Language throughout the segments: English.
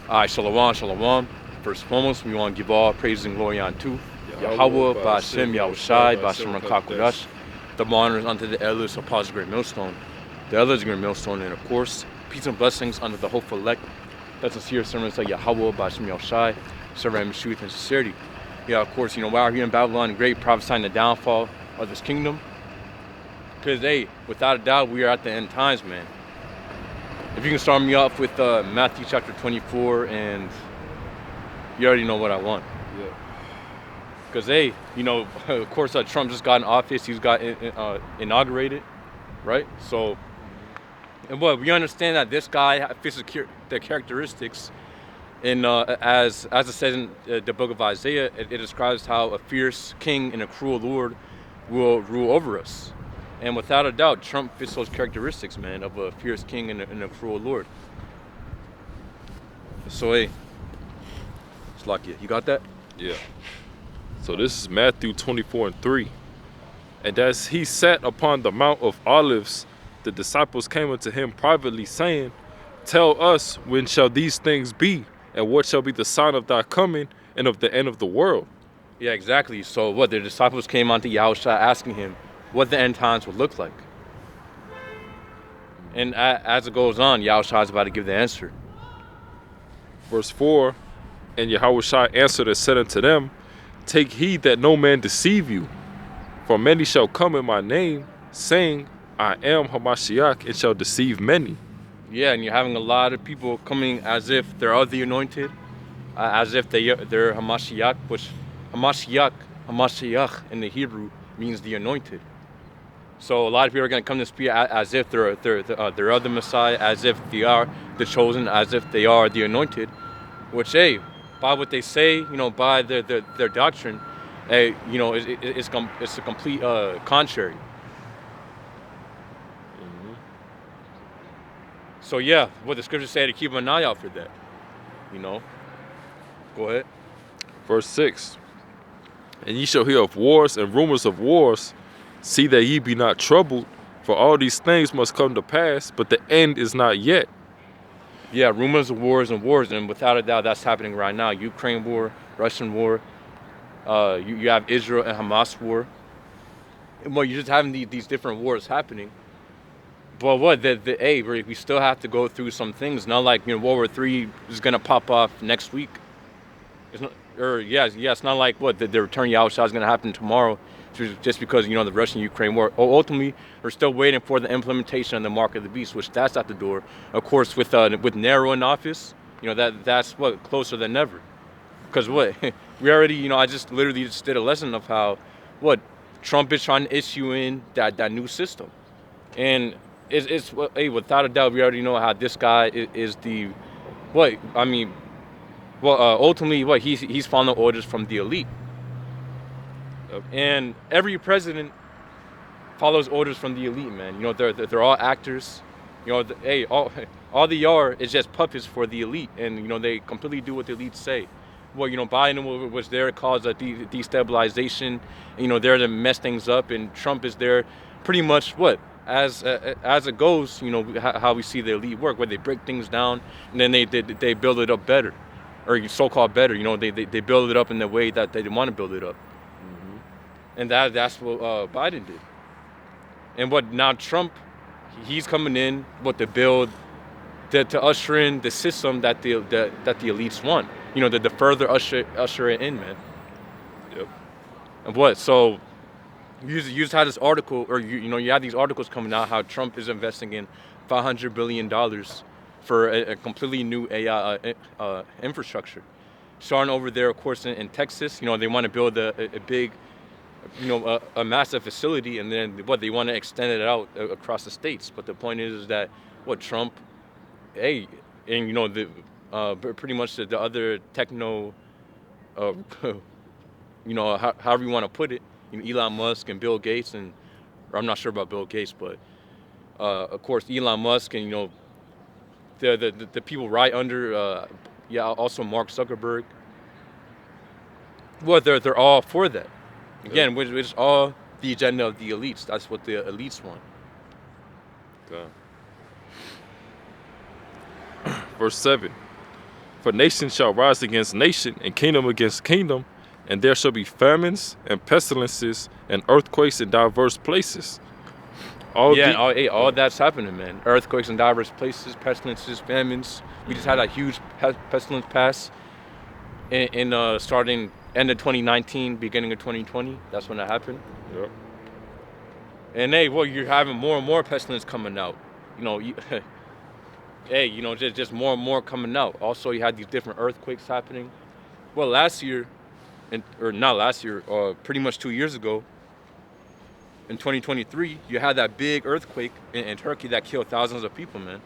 Alright, shalom, shalom. First and foremost, we want to give all praise and glory unto Yahweh, Ba'ashem, Yahushai, Ba'ashem Rakakudash. The honors unto the elders of Paul's Great Millstone. The elders Great Millstone, and of course, peace and blessings unto the hopeful elect. That's sincere servants of Yahweh, Ba'ashem Yahushai, serving Him truth and sincerity. Yeah, of course, we're out here in Babylon, great prophesying the downfall of this kingdom. Because, hey, without a doubt, we are at the end times, man. If you can start me off with Matthew chapter 24, and you already know what I want. Yeah. Because, hey, of course, Trump just got in office. He's got inaugurated, right? So, and we understand that this guy fits the characteristics. And as it says in the book of Isaiah, it describes how a fierce king and a cruel lord will rule over us. And without a doubt, Trump fits those characteristics, man, of a fierce king and a cruel lord. So, hey, it's lucky. You got that? Yeah. So this is Matthew 24:3. And as he sat upon the Mount of Olives, the disciples came unto him privately, saying, Tell us, when shall these things be? And what shall be the sign of thy coming and of the end of the world? Yeah, exactly. So the disciples came unto Yahushua asking him what the end times would look like. And as it goes on, Yahushua is about to give the answer. Verse 4, And Yahushua answered and said unto them, Take heed that no man deceive you. For many shall come in my name, saying, I am Hamashiach, and shall deceive many. Yeah, and you're having a lot of people coming as if they're of the anointed, as if they're Hamashiach, which Hamashiach in the Hebrew means the anointed. So a lot of people are going to come to speak as if they're of the Messiah, as if they are the chosen, as if they are the anointed. Which, hey, by what they say, by their doctrine, hey, it's a complete contrary. Mm-hmm. So yeah, what the scriptures say to keep an eye out for that. Go ahead. Verse 6, And ye shall hear of wars and rumors of wars. See that ye be not troubled, for all these things must come to pass, but the end is not yet. Yeah, rumors of wars, and without a doubt, that's happening right now. Ukraine war, Russian war. You have Israel and Hamas war. Well, you're just having these different wars happening. But we still have to go through some things. Not like World War III is gonna pop off next week. It's not, it's not like the return Yahushua is gonna happen tomorrow. Just because the Russian-Ukraine war. Ultimately, we're still waiting for the implementation of the mark of the beast, which that's at the door. Of course, with Nero in office, that's closer than ever. Because we already I just literally did a lesson of how Trump is trying to issue in that new system, and it's without a doubt we already know how this guy is the ultimately he's following orders from the elite. And every president follows orders from the elite, man. They're all actors. All they are is just puppets for the elite, and they completely do what the elites say. Biden was there to cause a destabilization. There to mess things up, and Trump is there, pretty much as it goes. How we see the elite work, where they break things down and then they build it up better, or so-called better. They build it up in the way that they want to build it up. And that's what Biden did. And now Trump, he's coming in to build, to usher in the system that the elites want. The further usher it in, man. Yep. And so you just had this article, or you had these articles coming out how Trump is investing in $500 billion for a completely new AI infrastructure. Starting over there, of course, in Texas, they want to build a big, a massive facility, and then they want to extend it out across the states. But the point is that Trump, and pretty much the other techno, however you want to put it, Elon Musk and Bill Gates, or I'm not sure about Bill Gates, but of course Elon Musk and the people right under, also Mark Zuckerberg. They're all for that. Again, which is all the agenda of the elites. That's what the elites want. Okay. Verse 7. For nation shall rise against nation, and kingdom against kingdom, and there shall be famines and pestilences and earthquakes in diverse places. All that's happening, man. Earthquakes in diverse places, pestilences, famines. We just had a huge pestilence pass in starting end of 2019, beginning of 2020. That's when that happened. Yep. And hey, well, you're having more and more pestilence coming out. Just more and more coming out. Also, you had these different earthquakes happening. Well, pretty much 2 years ago, in 2023, you had that big earthquake in Turkey that killed thousands of people, man.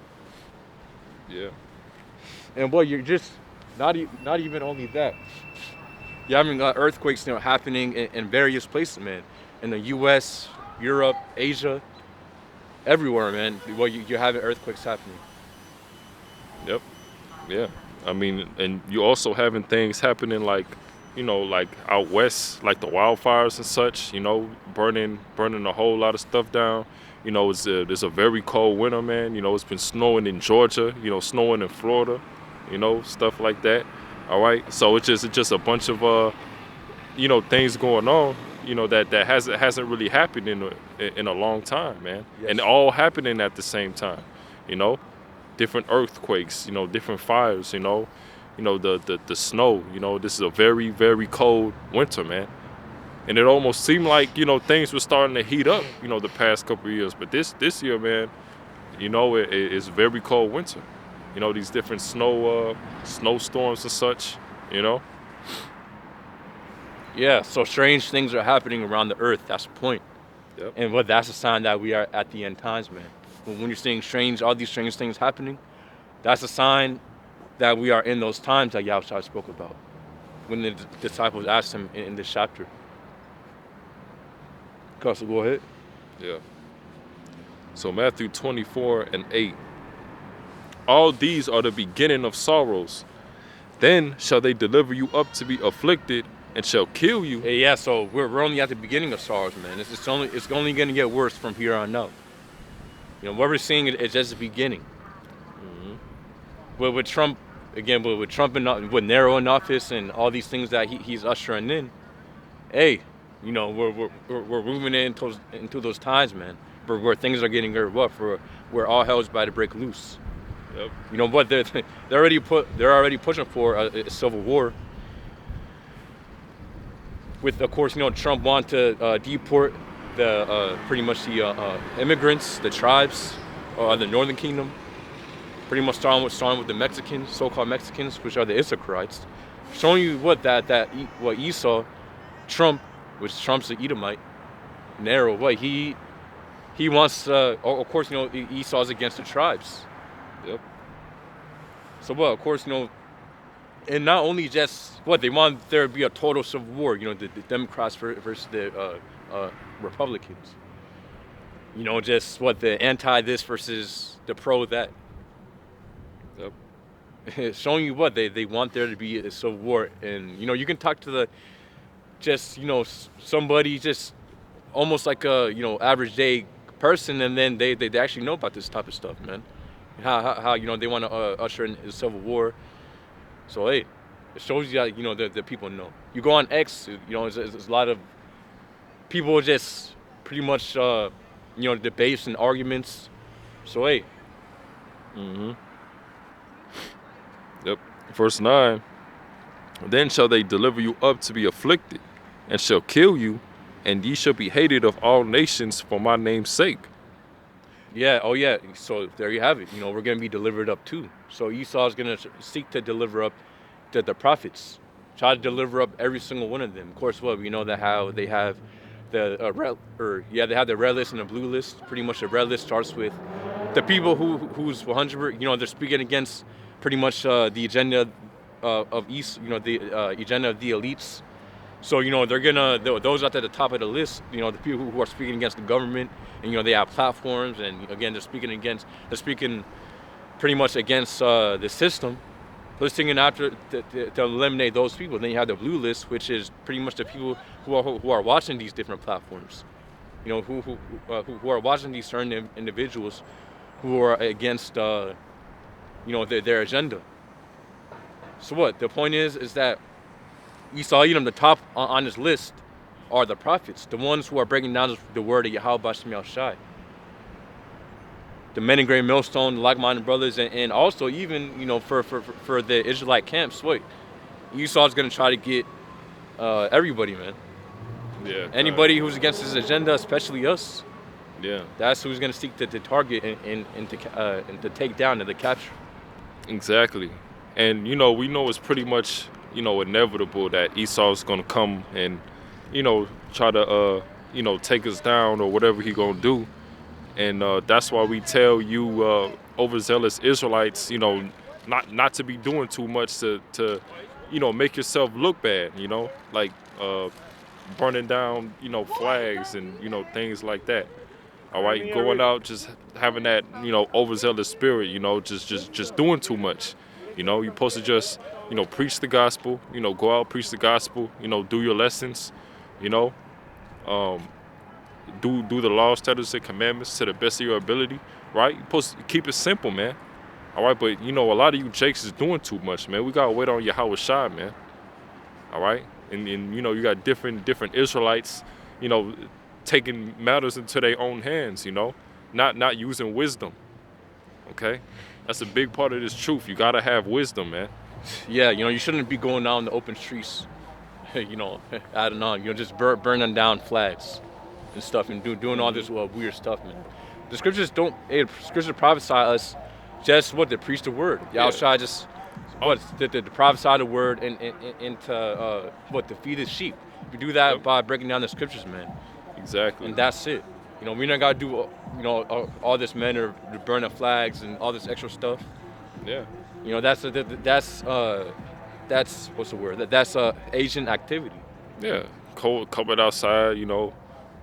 Yeah. And well, you're just not even only that. You're having earthquakes happening in various places, man. In the U.S., Europe, Asia, everywhere, man. Well, you're having earthquakes happening. Yep. Yeah. I mean, and you also having things happening like out west, like the wildfires and such, burning a whole lot of stuff down. It's a very cold winter, man. It's been snowing in Georgia, snowing in Florida, stuff like that. All right. So it's just a bunch of things going on, that hasn't really happened in a long time, man. Yes. And all happening at the same time, different earthquakes, different fires, the snow. This is a very, very cold winter, man. And it almost seemed like, things were starting to heat up, the past couple of years. But this year, man, it's very cold winter. These different snowstorms and such, Yeah, so strange things are happening around the earth. That's the point. Yep. And that's a sign that we are at the end times, man. When you're seeing all these strange things happening, that's a sign that we are in those times that Yahushua spoke about when the disciples asked him in this chapter. So go ahead. Yeah. So Matthew 24:8. All these are the beginning of sorrows. Then shall they deliver you up to be afflicted, and shall kill you. Hey, yeah, so we're only at the beginning of sorrows, man. It's only going to get worse from here on out. What we're seeing is just the beginning. Mm-hmm. But with Trump, again, with Trump with Nero in office and all these things that he's ushering in, hey, we're moving into those times, man, where things are getting very rough, where all hell's about to break loose. Yep. But they're already pushing for a civil war. With, of course, Trump want to deport pretty much the immigrants, the tribes, the Northern Kingdom. Pretty much starting with the Mexicans, so-called Mexicans, which are the Issacharites. Showing you what Esau, Trump, which Trump's the Edomite, Nero, he wants. Of course, Esau's against the tribes. Yep. So of course, and not only just they want there to be a total civil war, the Democrats versus the Republicans. Just the anti this versus the pro that. Yep. It's showing you they want there to be a civil war, and you can talk to somebody just almost like a average day person, and then they actually know about this type of stuff, man. How they want to usher in a civil war. So hey, it shows you that the people know. You go on X, there's a lot of people just pretty much debates and arguments. So hey. Mm-hmm. Yep. Verse 9. Then shall they deliver you up to be afflicted, and shall kill you, and ye shall be hated of all nations for my name's sake. Yeah, oh yeah, so there you have it. We're going to be delivered up too. So Esau's going to seek to deliver up the prophets. Try to deliver up every single one of them. Of course, we know that how they have they have the red list and the blue list. Pretty much the red list starts with the people who's 100, they're speaking against pretty much the agenda of East, the agenda of the elites. So, they're gonna, those at the top of the list, the people who are speaking against the government, and, they have platforms, and again, they're speaking pretty much against the system. They're singing after to eliminate those people. Then you have the blue list, which is pretty much the people who are watching these different platforms, who are watching these certain individuals who are against, their agenda. So what? The point is that Esau, Edom, the top on this list are the prophets, the ones who are breaking down the word of Yahweh Bashem Yahushai. The men in Great Millstone, the like-minded brothers, and also even, for the Israelite camps, wait, Esau's gonna try to get everybody, man. Yeah. Anybody who's against his agenda, especially us. Yeah. That's who's gonna seek to target and to take down and to capture. Exactly. And we know it's pretty much inevitable that Esau's gonna come and try to take us down or whatever he gonna do. And that's why we tell you overzealous Israelites, not to be doing too much to make yourself look bad, like burning down, flags and, things like that. All right, going out just having that, overzealous spirit, just doing too much. You're supposed to just, preach the gospel, go out, preach the gospel, do your lessons, um, do the laws, statutes, and commandments to the best of your ability, right? You're supposed to keep it simple, man. All right, but a lot of you jakes is doing too much, man. We gotta wait on Yahweh Shai, man. All right, and you got different Israelites, taking matters into their own hands, not using wisdom. Okay, that's a big part of this truth. You gotta have wisdom, man. Yeah, you shouldn't be going out in the open streets, adding on, just burning down flags and stuff and doing all this weird stuff, man. The scriptures scriptures prophesy us just to preach the word. Y'all try just to prophesy the word and to to feed his sheep. We do that by breaking down the scriptures, man. Exactly. And that's it. We not gotta do all this men are burning flags and all this extra stuff. Yeah. That's what's the word? That's Asian activity. Yeah. Coming outside,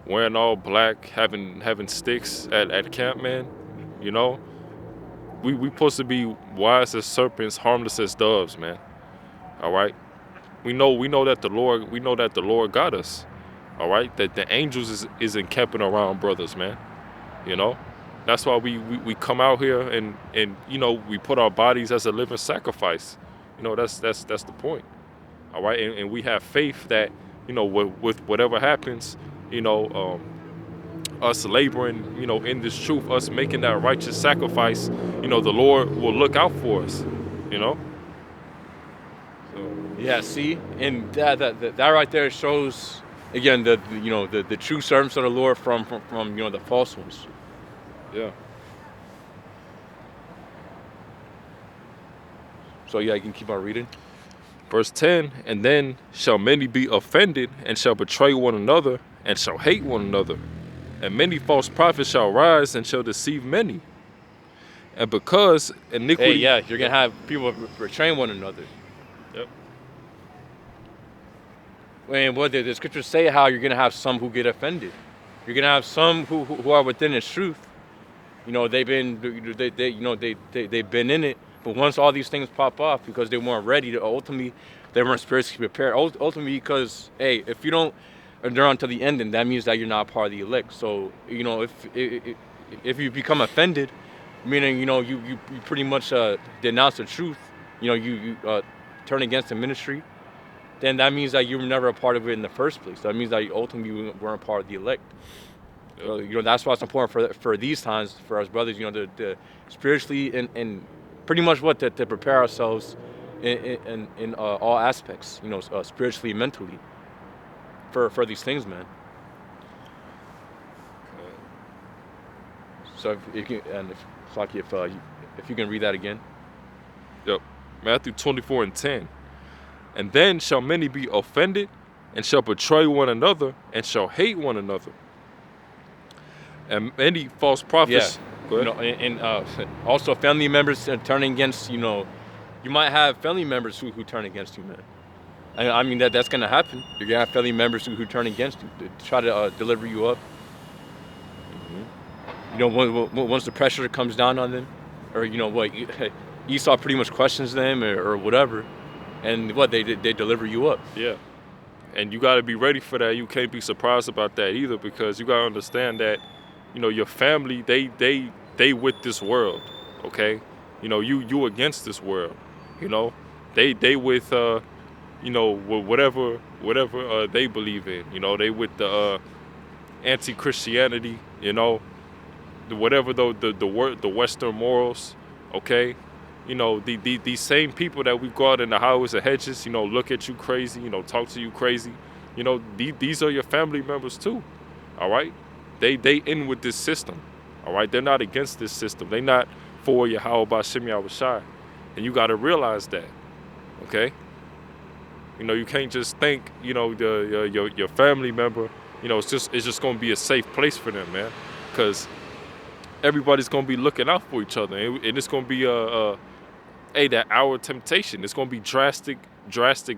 wearing all black, having sticks at camp, man. We supposed to be wise as serpents, harmless as doves, man. All right. We know that the Lord got us. All right, that the angels is encamping around brothers, man. That's why we come out here and we put our bodies as a living sacrifice. That's the point. All right, and we have faith that with whatever happens, us laboring, in this truth, us making that righteous sacrifice, the Lord will look out for us. So. Yeah, see, and that right there shows. Again, the true servants of the Lord from the false ones. Yeah. So yeah, you can keep on reading. Verse 10, and then shall many be offended and shall betray one another and shall hate one another. And many false prophets shall rise and shall deceive many. And because iniquity... Hey, yeah, you're going to have people betraying one another. Yep. And what the scriptures say, how you're gonna have some who get offended. You're gonna have some who are within the truth. They've been they've been in it, but once all these things pop off because they weren't ready to, ultimately they weren't spiritually prepared. Ultimately, because if you don't endure until the end, then that means that you're not part of the elect. So if you become offended, meaning you pretty much denounce the truth. You turn against the ministry. Then that means that you were never a part of it in the first place. That means that you ultimately weren't part of the elect. That's why it's important for these times, for us brothers, to spiritually and pretty much to prepare ourselves in all aspects, spiritually, mentally, for these things, man. So if you can read that again. Yep. Matthew 24:10. And then shall many be offended, and shall betray one another, and shall hate one another. And many false prophets. Yeah. Go ahead. And also family members turning against. You might have family members who turn against you, man. I mean that's gonna happen. You're gonna have family members who turn against you, to try to deliver you up. Mm-hmm. Once the pressure comes down on them, or Esau pretty much questions them or whatever. And they deliver you up. Yeah. And you got to be ready for that. You can't be surprised about that either, because you got to understand that, your family, they with this world, okay? You against this world, They with whatever they believe in. They with the anti-Christianity. Whatever the Western morals. Okay. These same people that we go out in the highways and hedges, look at you crazy, talk to you crazy. These are your family members too. All right. They in with this system. All right. They're not against this system. They not for Yahweh Shem Yahushai. And you got to realize that. Okay. You can't just think, your family member, it's just going to be a safe place for them, man. Because everybody's going to be looking out for each other. And it's going to be that hour of temptation. It's going to be drastic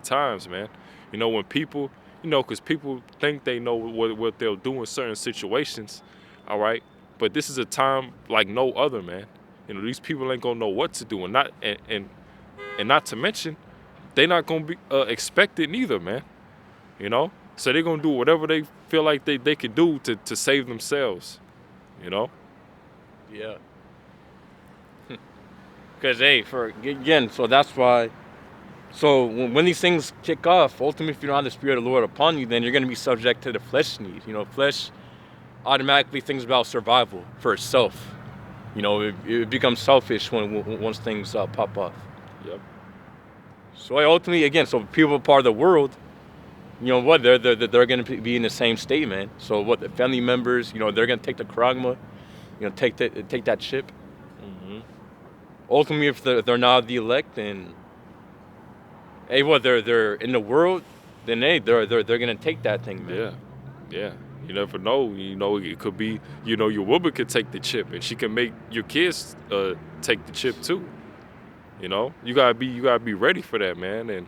times, man. When people, because people think they know what they'll do in certain situations. All right. But this is a time like no other, man. These people ain't going to know what to do. And not to mention, they not going to be expected neither, man. So they're going to do whatever they feel like they can do to save themselves, Yeah. Because, hey, so that's why. So when these things kick off, ultimately, if you don't have the Spirit of the Lord upon you, then you're going to be subject to the flesh need. Flesh automatically thinks about survival for itself. It becomes selfish once things pop off. Yep. So ultimately, again, so people part of the world, they're going to be in the same state, man. So the family members, they're going to take the charagma, take that chip. Mm-hmm. Ultimately, if they're not the elect, then hey, they're in the world, then hey, they're going to take that thing, man. Yeah. You never know. It could be, your woman could take the chip, and she can make your kids take the chip too. You gotta be ready for that, man. And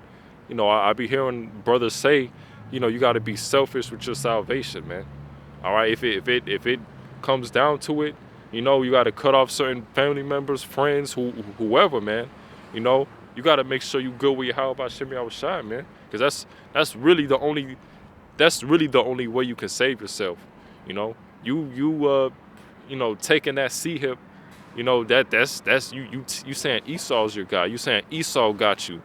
I be hearing brothers say, you gotta be selfish with your salvation, man. All right, if it comes down to it, you gotta cut off certain family members, friends, whoever, man. You gotta make sure you good with your Yahweh Shem Yahushai, man, because that's really the only way you can save yourself. Taking that sea hip. That's you saying Esau's your guy. You saying Esau got you.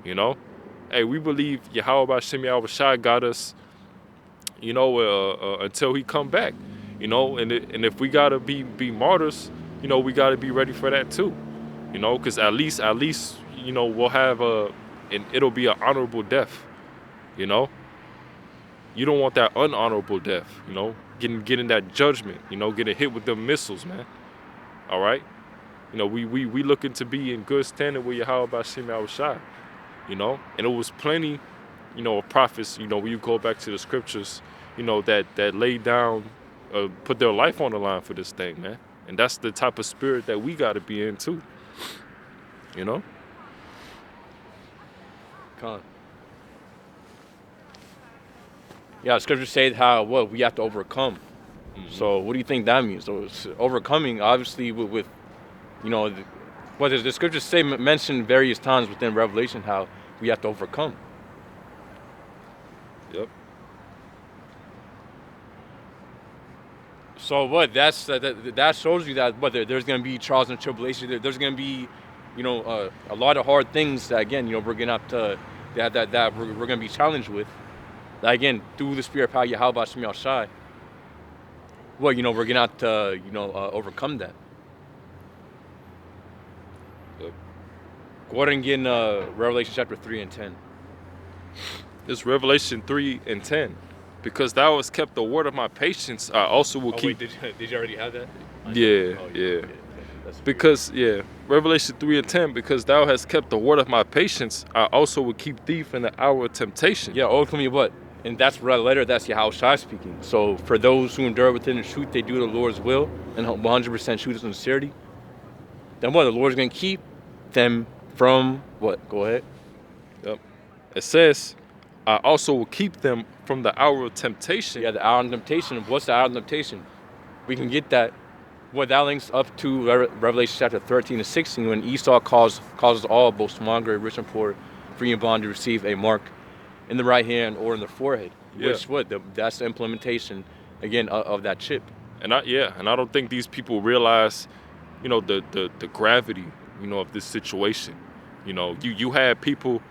Hey, we believe Yahweh Shem Yahushai got us. Until he come back. And if we gotta be martyrs, we gotta be ready for that too. Because at least we'll have and it'll be an honorable death. You don't want that unhonorable death. Getting that judgment. Getting hit with them missiles, man. All right, we looking to be in good standing with Yahweh Shem Yahushai, and it was plenty, of prophets, when you go back to the scriptures, that laid down, put their life on the line for this thing, man, and that's the type of spirit that we got to be in too, Yeah, scriptures say how we have to overcome. Mm-hmm. So what do you think that means? So it's overcoming, obviously, with the scriptures say mention various times within Revelation how we have to overcome. Yep. So that shows you that there's going to be trials and tribulations. There's going to be, a lot of hard things that again, we're going to have to that we're going to be challenged with. That again, through the Spirit of power, Yahweh Shem Yahushai. We're going to have to, overcome that. Yep. Go ahead and get in Revelation chapter 3 and 10. It's Revelation 3 and 10. Because thou hast kept the word of my patience, I also will keep... Wait, did you already have that? Yeah. Because, Revelation 3 and 10, because thou hast kept the word of my patience, I also will keep thee from the hour of temptation. Yeah, ultimately what? And that's letter, that's Yahushua speaking. So for those who endure within the truth, they do the Lord's will, and 100% truth and sincerity. Then what? The Lord's going to keep them from what? Go ahead. Yep. It says, I also will keep them from the hour of temptation. Yeah, the hour of temptation. What's the hour of temptation? We can get that. Well, that links up to Revelation chapter 13 and 16 when Esau causes all, both small, great, rich, and poor, free and bond, to receive a mark in the right hand or in the forehead. Yeah. Which that's the implementation again of that chip. And I don't think these people realize, the gravity, of this situation. You know, you had people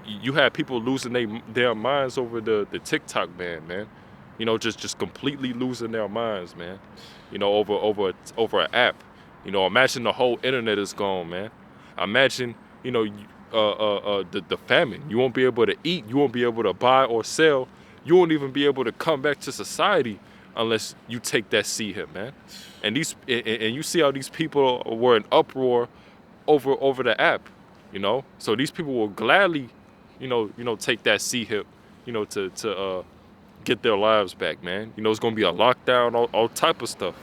losing their minds over the TikTok ban, man. You know, just completely losing their minds, man. You know, over an app. You know, imagine the whole internet is gone, man. Imagine, you know, the famine. You won't be able to eat. You won't be able to buy or sell. You won't even be able to come back to society unless you take that seat here, man. And you see how these people were in uproar over the app, you know. So these people will gladly, take that seat hip, to get their lives back, man. You know, it's gonna be a lockdown, all type of stuff,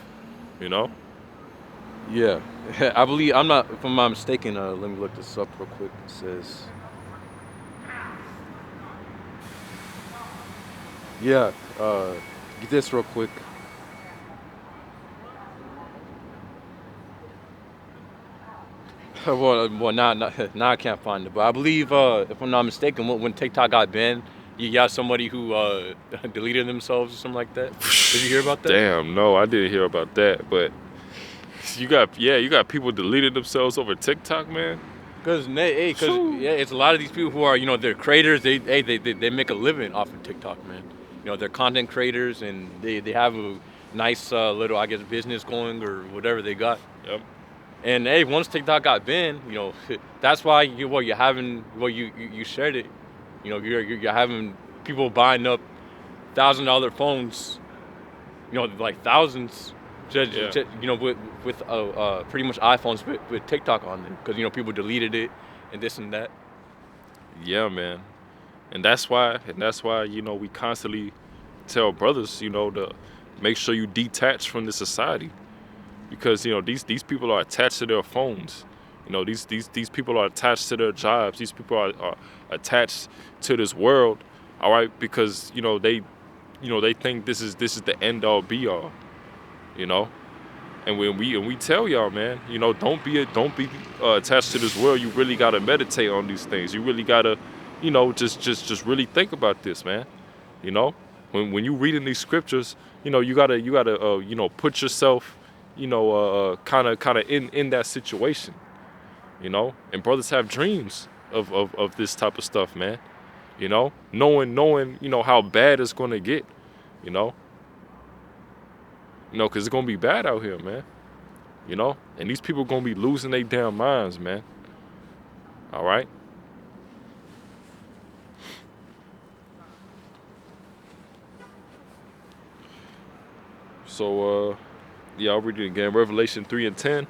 you know. Yeah, I believe I'm not, if I'm not mistaken. Let me look this up real quick. It says, yeah, get this real quick. Well, now I can't find it, but I believe, if I'm not mistaken, when TikTok got banned, you got somebody who deleted themselves or something like that. Did you hear about that? Damn, no, I didn't hear about that. But you got people deleting themselves over TikTok, man. Cause yeah, it's a lot of these people who are, they're creators. They make a living off of TikTok, man. You know, they're content creators, and they have a nice little, I guess, business going or whatever they got. Yep. And hey, once TikTok got banned, that's why you shared it. You know, you're having people buying up $1,000 phones, like thousands, with pretty much iPhones with TikTok on them, because people deleted it and this and that. Yeah, man. And that's why we constantly tell brothers, to make sure you detach from the society. Because these people are attached to their phones. These people are attached to their jobs. These people are attached to this world. All right, because they think this is the end all be all. And when we tell y'all, man, don't be attached to this world. You really gotta meditate on these things. You really gotta, just really think about this, man. When you reading these scriptures, you gotta put yourself, kind of in that situation, And brothers have dreams of this type of stuff, man. Knowing how bad it's gonna get, because it's gonna be bad out here, man. And these people gonna be losing their damn minds, man. All right. So, I'll read it again. Revelation 3:10.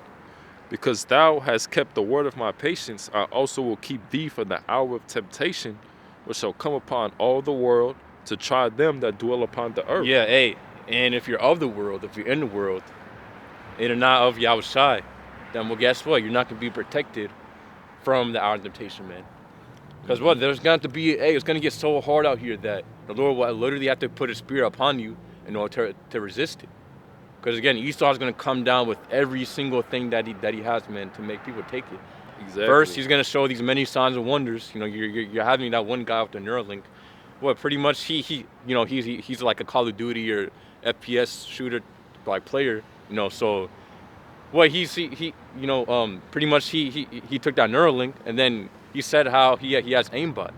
Because thou hast kept the word of my patience, I also will keep thee from the hour of temptation, which shall come upon all the world to try them that dwell upon the earth. Yeah, hey, and if you're of the world, if you're in the world, and you're not of Yahushai, then well, guess what? You're not going to be protected from the hour of temptation, man. Because what? There's going to be, it's going to get so hard out here that the Lord will literally have to put His Spirit upon you in order to resist it. Because again, Esau is going to come down with every single thing that he has, man, to make people take it. Exactly. First, he's going to show these many signs and wonders. You're having that one guy with the Neuralink. What pretty much he's like a Call of Duty or FPS shooter like player. So what pretty much he took that Neuralink, and then he said how he has aimbot.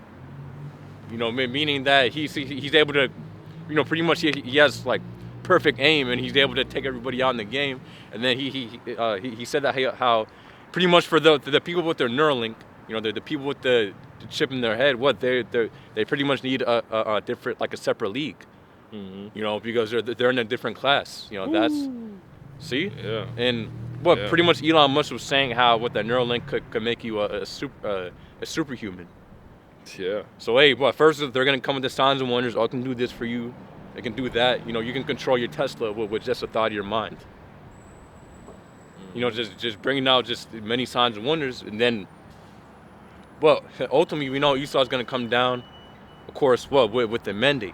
Meaning that he's able to, pretty much he has like perfect aim, and he's able to take everybody out in the game. And then he said that how pretty much for the people with their Neuralink, the people with the chip in their head, they pretty much need a different, like a separate league. Mm-hmm. Because they're in a different class. That's see. Yeah. And pretty much Elon Musk was saying how what that Neuralink could make you a superhuman. Yeah. So hey, first they're gonna come with the signs and wonders. Oh, I can do this for you. I can do that. You can control your Tesla with just a thought of your mind. Just bringing out just many signs and wonders, and then, ultimately we know Esau's gonna come down, of course, with the mandate.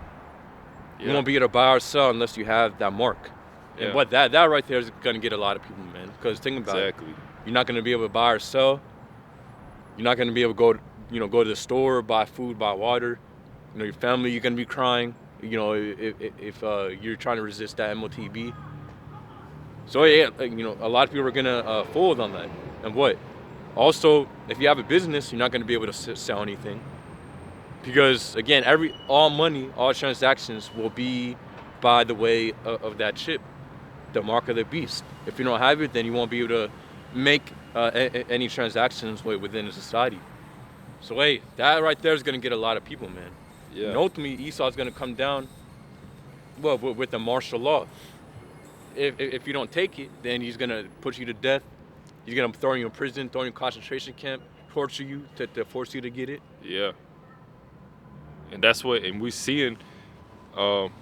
Yeah. You won't be able to buy or sell unless you have that mark. Yeah. And that right there is gonna get a lot of people, man. Because think about it, you're not gonna be able to buy or sell. You're not gonna be able to go to the store, buy food, buy water. Your family, you're gonna be crying. If you're trying to resist that MOTB. So yeah, a lot of people are gonna fold on that. And Also, if you have a business, you're not going to be able to sell anything because again, all money, all transactions will be by the way of that chip, the mark of the beast. If you don't have it, then you won't be able to make any transactions within the society. So hey, that right there is going to get a lot of people, man. And Yeah. ultimately, Esau is going to come down, well, with the martial law. If you don't take it, then he's going to put you to death. He's going to throw you in prison, throw you in concentration camp, torture you to force you to get it. Yeah. And that's what, and we're seeing, um,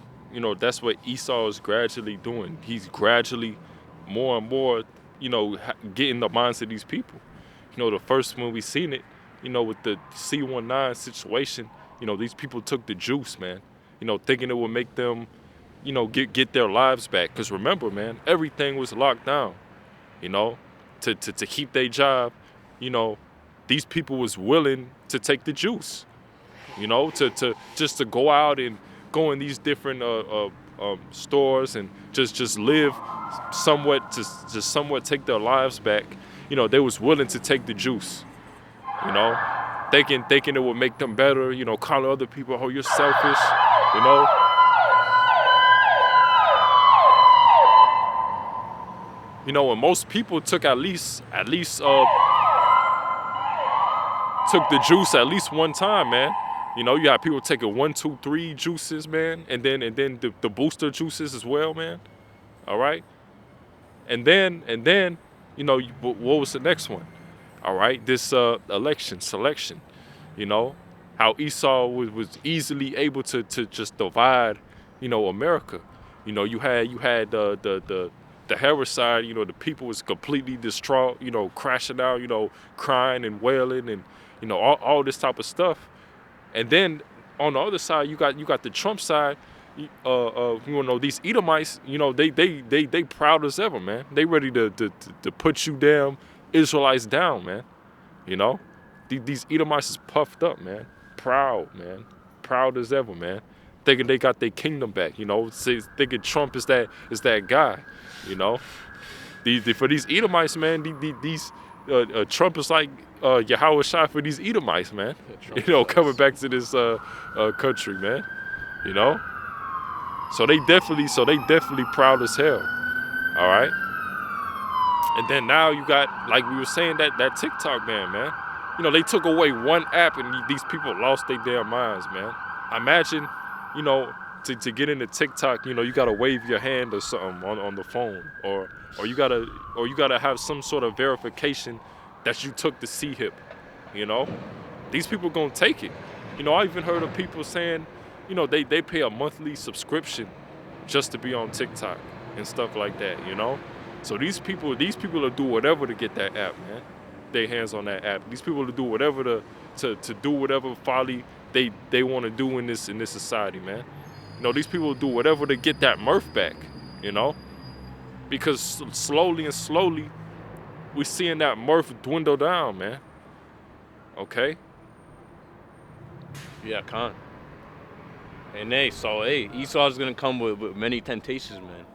that's what Esau is gradually doing. He's gradually more and more, getting the minds of these people. The first when we seen it, with the C-19 situation, these people took the juice, man. Thinking it would make them, get their lives back. Because remember, man, everything was locked down, you know, to keep their job. These people was willing to take the juice, to just to go out and go in these different stores and just live somewhat, to somewhat take their lives back. They was willing to take the juice, thinking it would make them better, calling other people, oh, you're selfish, you know. And most people took at least took the juice at least one time, man. You have people taking 1, 2, 3 juices, man, and then the booster juices as well, man. All right, and then what was the next one? All right, this election selection, how Esau was easily able to just divide, America. You had the Harris side, the people was completely distraught, crashing out, crying and wailing and all this type of stuff. And then on the other side, you got the Trump side. These Edomites, they proud as ever, man. They ready to put you damn Israelites down, man. These Edomites is puffed up, man. Proud, man. Proud as ever, man. Thinking they got their kingdom back, thinking Trump is that guy, For these Edomites, man, these Trump is like Yahweh Shai for these Edomites, man. Coming back to this country, man. So they definitely proud as hell. All right. And then now you got, like we were saying, that TikTok ban, man. They took away one app and these people lost their damn minds, man. Imagine, to get into TikTok, you gotta wave your hand or something on the phone, or you gotta have some sort of verification that you took the C-hip. These people gonna take it. I even heard of people saying, they pay a monthly subscription just to be on TikTok and stuff like that. So these people will do whatever to get that app, man. Their hands on that app. These people will do whatever to do whatever folly they want to do in this society, man. These people will do whatever to get that mirth back, because slowly we're seeing that mirth dwindle down, man. Okay. Yeah, con. And Esau's gonna come with many temptations, man.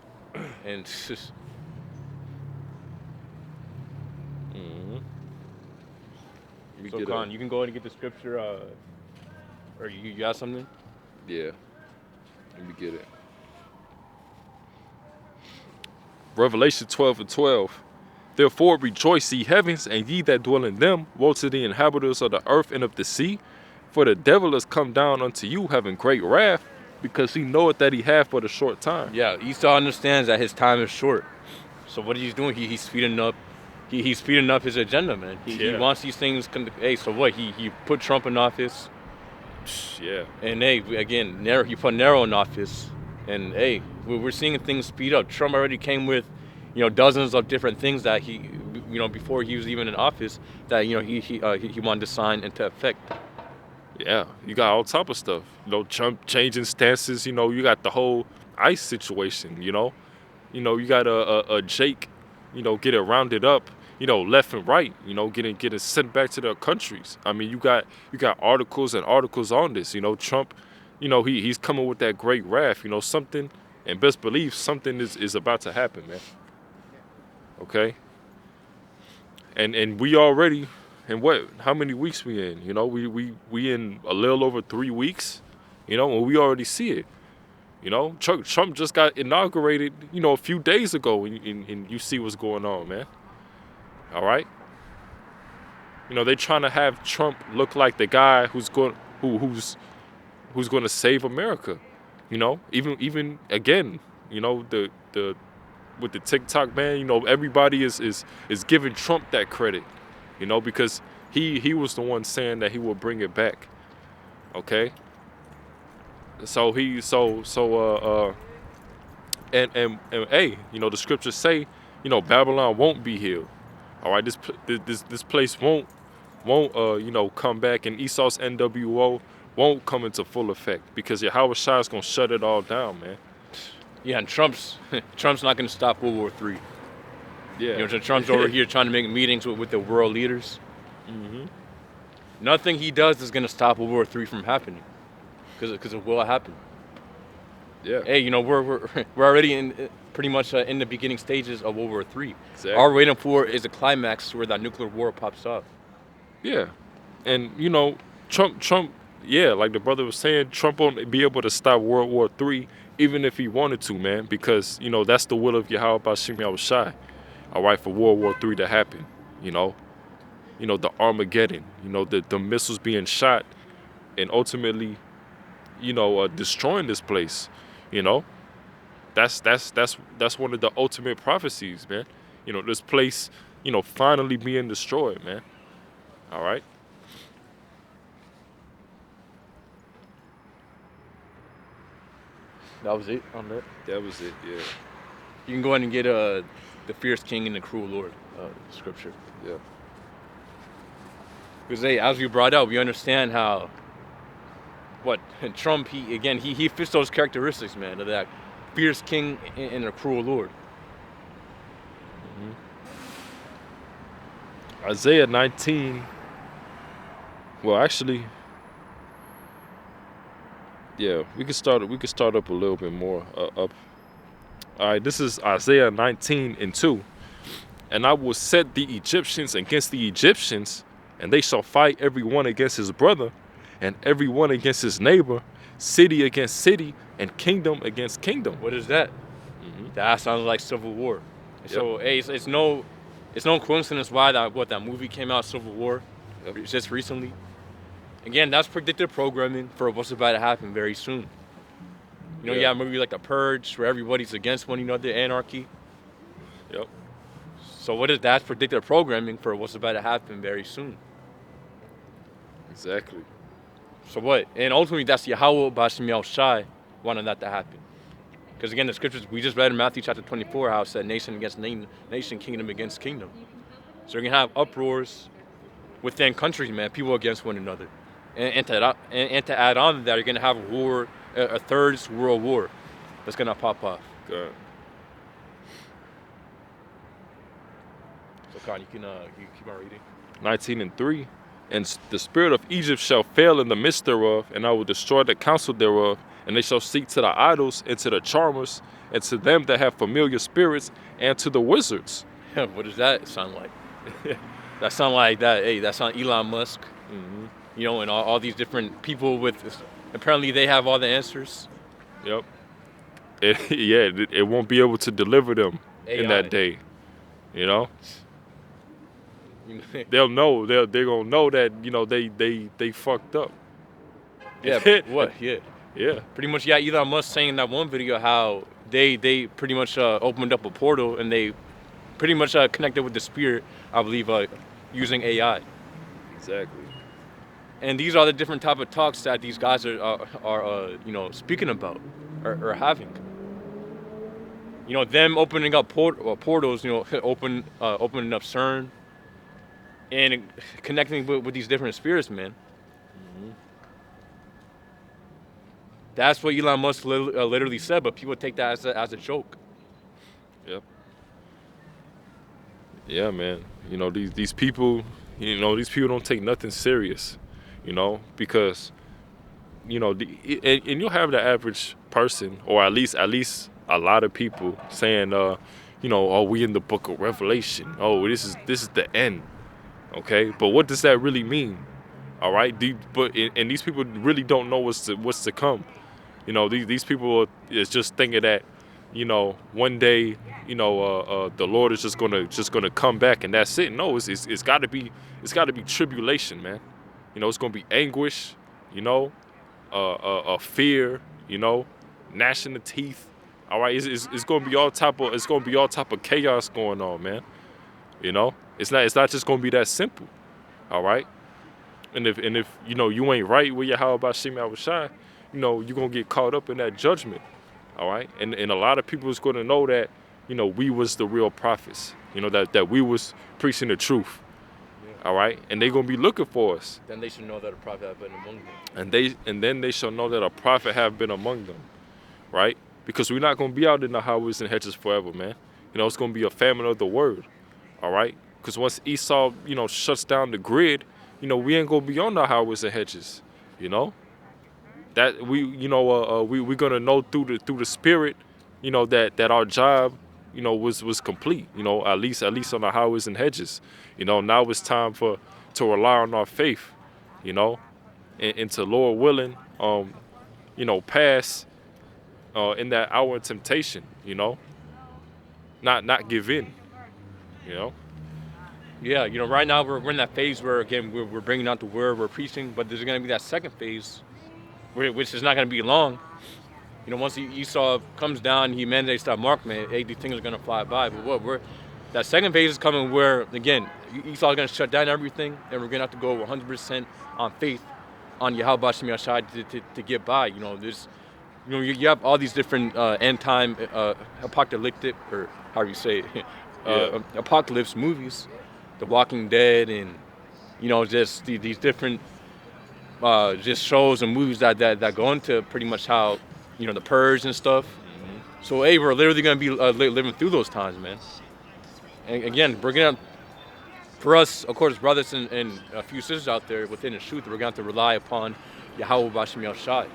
And it's just. So, Con, you can go ahead and get the scripture, or you got something? Yeah. Let me get it. Revelation 12:12. Therefore rejoice, ye heavens, and ye that dwell in them. Woe to the inhabitants of the earth and of the sea. For the devil is come down unto you, having great wrath, because he knoweth that he hath but a short time. Yeah, Esau understands that his time is short. So what he's doing, he's speeding up. He's speeding up his agenda, man. He wants these things. Hey, so what? He put Trump in office. Yeah. And again, he put Nero in office. And we're seeing things speed up. Trump already came with, dozens of different things that he, before he was even in office, that he wanted to sign into effect. Yeah, you got all type of stuff. Trump changing stances. You got the whole ICE situation. You got a Jake, getting rounded up, left and right, getting sent back to their countries. I mean, you got articles and articles on this. Trump, he's coming with that great wrath. Something, and best believe something is about to happen, man. Okay. And we already, and what? How many weeks we in? You know, we in a little over 3 weeks. You know, and we already see it. You know, Trump just got inaugurated, you know, a few days ago, and you see what's going on, man. All right. You know, they trying to have Trump look like the guy who's going to save America. You know, even again, you know, the with the TikTok ban, you know, everybody is giving Trump that credit. You know, because he was the one saying that he will bring it back. Okay. So and hey, you know, the scriptures say, you know, Babylon won't be healed. All right, this place won't you know, come back, and Esau's NWO won't come into full effect because Yahweh Shai is gonna shut it all down, man. Yeah, and Trump's not gonna stop World War III. Yeah, You know, Trump's over here trying to make meetings with the world leaders. Mm-hmm. Nothing he does is gonna stop World War III from happening, because it will happen. Yeah. Hey, you know, we're already in pretty much in the beginning stages of World War III. Exactly. All we're waiting for is a climax where that nuclear war pops up. Yeah, and you know, Trump, yeah, like the brother was saying, Trump won't be able to stop World War III even if he wanted to, man, because you know that's the will of Yahweh Bashim Yahushai. All right, for World War III to happen, you know, the Armageddon, you know, the missiles being shot, and ultimately, you know, destroying this place, you know, that's one of the ultimate prophecies, man. You know, this place, you know, finally being destroyed, man. All right. That was it on that. That was it. Yeah. You can go ahead and get the fierce king and the cruel lord scripture. Yeah. Because hey, as we brought out, we understand how Trump he fits those characteristics, man, of that fierce king and a cruel lord. Mm-hmm. Isaiah 19. Well, actually, yeah, we could start up a little bit more up. All right, this is Isaiah 19:2. And I will set the Egyptians against the Egyptians, and they shall fight every one against his brother, and every one against his neighbor, city against city, and kingdom against kingdom. What is that? Mm-hmm. That sounds like civil war. Yep. So hey, it's no coincidence why that movie came out, Civil War, just recently. Again, that's predictive programming for what's about to happen very soon. You know, you have a movie like The Purge, where everybody's against one another, anarchy. Yep. So what is that? Predictive programming for what's about to happen very soon. Exactly. So what? And ultimately, that's Yahweh Bashim Yahushai wanting that to happen. Because again, the scriptures, we just read in Matthew chapter 24 how it said nation against nation, kingdom against kingdom. So you're going to have uproars within countries, man, people against one another. And to add on to that, you're going to have a war, a third world war that's going to pop off. Good. So, Con, you keep on reading. 19:3. And the spirit of Egypt shall fail in the midst thereof, and I will destroy the counsel thereof, and they shall seek to the idols, and to the charmers, and to them that have familiar spirits, and to the wizards. What does that sound like? That sound like that. Hey, that sound Elon Musk. Mm-hmm. You know, and all these different people with. Apparently, they have all the answers. Yep. It won't be able to deliver them in that day. You know. They'll know. They're gonna know that, you know, they fucked up. Yeah. What? Yeah. Yeah. Pretty much. Yeah. Elon Musk saying in that one video how they pretty much opened up a portal and they pretty much connected with the spirit. I believe using AI. Exactly. And these are the different type of talks that these guys are you know, speaking about or having. You know, them opening up portals. You know, opening up CERN. And connecting with these different spirits, man. Mm-hmm. That's what Elon Musk literally said, but people take that as a joke. Yep. Yeah, man. You know, these people, you know, these people don't take nothing serious, you know, because, you know, and you'll have the average person, or at least a lot of people saying, you know, oh, we in the book of Revelation. Oh, this is the end. Okay, but what does that really mean? All right, and these people really don't know what's to come. You know, these people is just thinking that, you know, one day, you know, the Lord is just gonna come back and that's it. No, it's got to be tribulation, man. You know, it's gonna be anguish. You know, fear. You know, gnashing the teeth. All right, it's gonna be all type of chaos going on, man. You know, it's not just gonna be that simple. All right. And if you know you ain't right with your how about Shimei Awashai, you know you're gonna get caught up in that judgment, all right. And a lot of people is gonna know that, you know, we was the real prophets, you know, that we was preaching the truth, all right. And they gonna be looking for us. Then they should know that a prophet have been among them. And then they shall know that a prophet have been among them, right? Because we're not gonna be out in the highways and hedges forever, man. You know, it's gonna be a famine of the word, all right. Because once Esau, you know, shuts down the grid, you know, we ain't gonna be on the highways and hedges, you know. That we, you know, we're gonna know through the spirit, you know, that our job, you know, was complete, you know, at least on the highways and hedges, you know. Now it's time to rely on our faith, you know, and to, Lord willing, you know, pass in that hour of temptation, you know, not give in, you know. Yeah, you know, right now we're in that phase where, again, we're bringing out the word, we're preaching, but there's going to be that second phase, which is not going to be long. You know, once Esau comes down, he mandates that mark, man, hey, these things are going to fly by. But that second phase is coming where, again, Esau is going to shut down everything, and we're going to have to go 100% on faith on Yahweh Shemi Ashai to get by. You know, you have all these different end time apocalyptic, or however you say it, apocalypse movies. The Walking Dead, and you know, just these different just shows and movies that go into pretty much how, you know, the purge and stuff. Mm-hmm. So hey, we're literally gonna be living through those times, man. And again, we're gonna, for us, of course, brothers and a few sisters out there within the truth, we're gonna have to rely upon Yahweh Bashim Yahshai.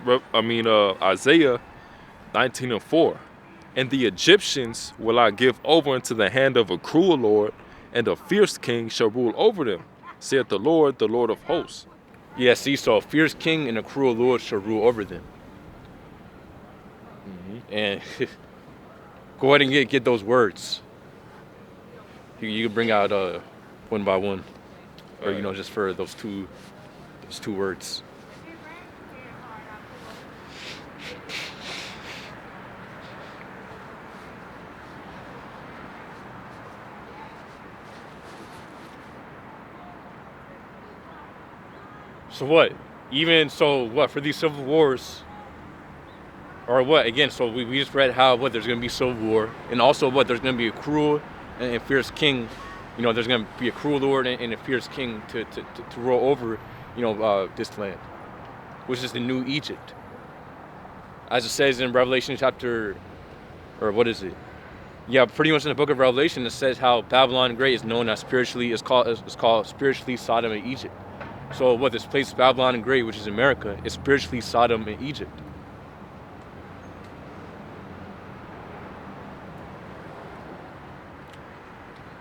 Yep. I mean, Isaiah 19:4. And the Egyptians will I give over into the hand of a cruel Lord, and a fierce king shall rule over them, saith the Lord of hosts. Yeah, see, so a fierce king and a cruel Lord shall rule over them. Mm-hmm. And go ahead and get those words. You can bring out one by one, or you know, just for those two words. So what? Even so, what for these civil wars? Or what? Again, so we just read how there's going to be civil war, and also there's going to be a cruel and fierce king. You know, there's going to be a cruel lord and a fierce king to rule over, you know, this land, which is the new Egypt, as it says in Revelation chapter, or what is it? Yeah, pretty much in the book of Revelation, it says how Babylon Great is known as is called spiritually Sodom and Egypt. So this place Babylon and Great, which is America, is spiritually Sodom and Egypt.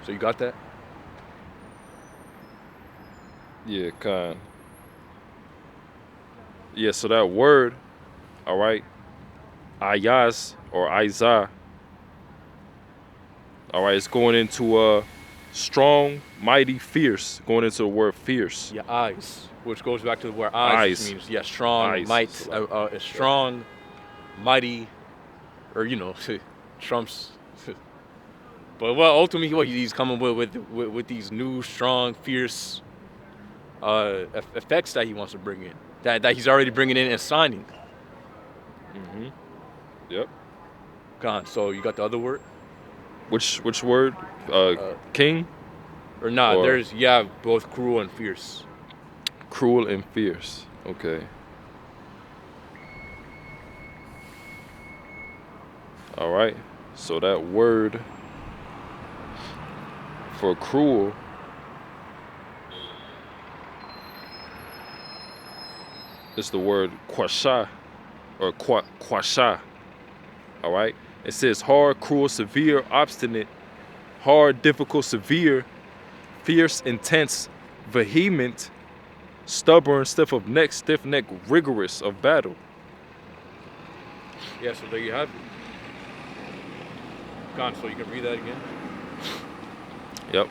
So you got that? Yeah, kind. Yeah, so that word, all right, Ayaz or Isaiah, all right, it's going into strong, mighty, fierce, going into the word fierce. Yeah, eyes, which goes back to the word eyes, which means, yeah, strong, eyes. Might, strong, mighty, or, you know, trumps. But ultimately, he's coming with these new, strong, fierce effects that he wants to bring in, that he's already bringing in and signing. Mm-hmm. Yep. Gone. So you got the other word? Which word? King? Or not? Nah, there's both cruel and fierce. Cruel and fierce. Okay. All right. So that word for cruel is the word kwasha or kwasha. All right. It says hard, cruel, severe, obstinate, hard, difficult, severe, fierce, intense, vehement, stubborn, stiff of neck, stiff neck, rigorous of battle. Yeah, so there you have it. Con, so you can read that again. Yep.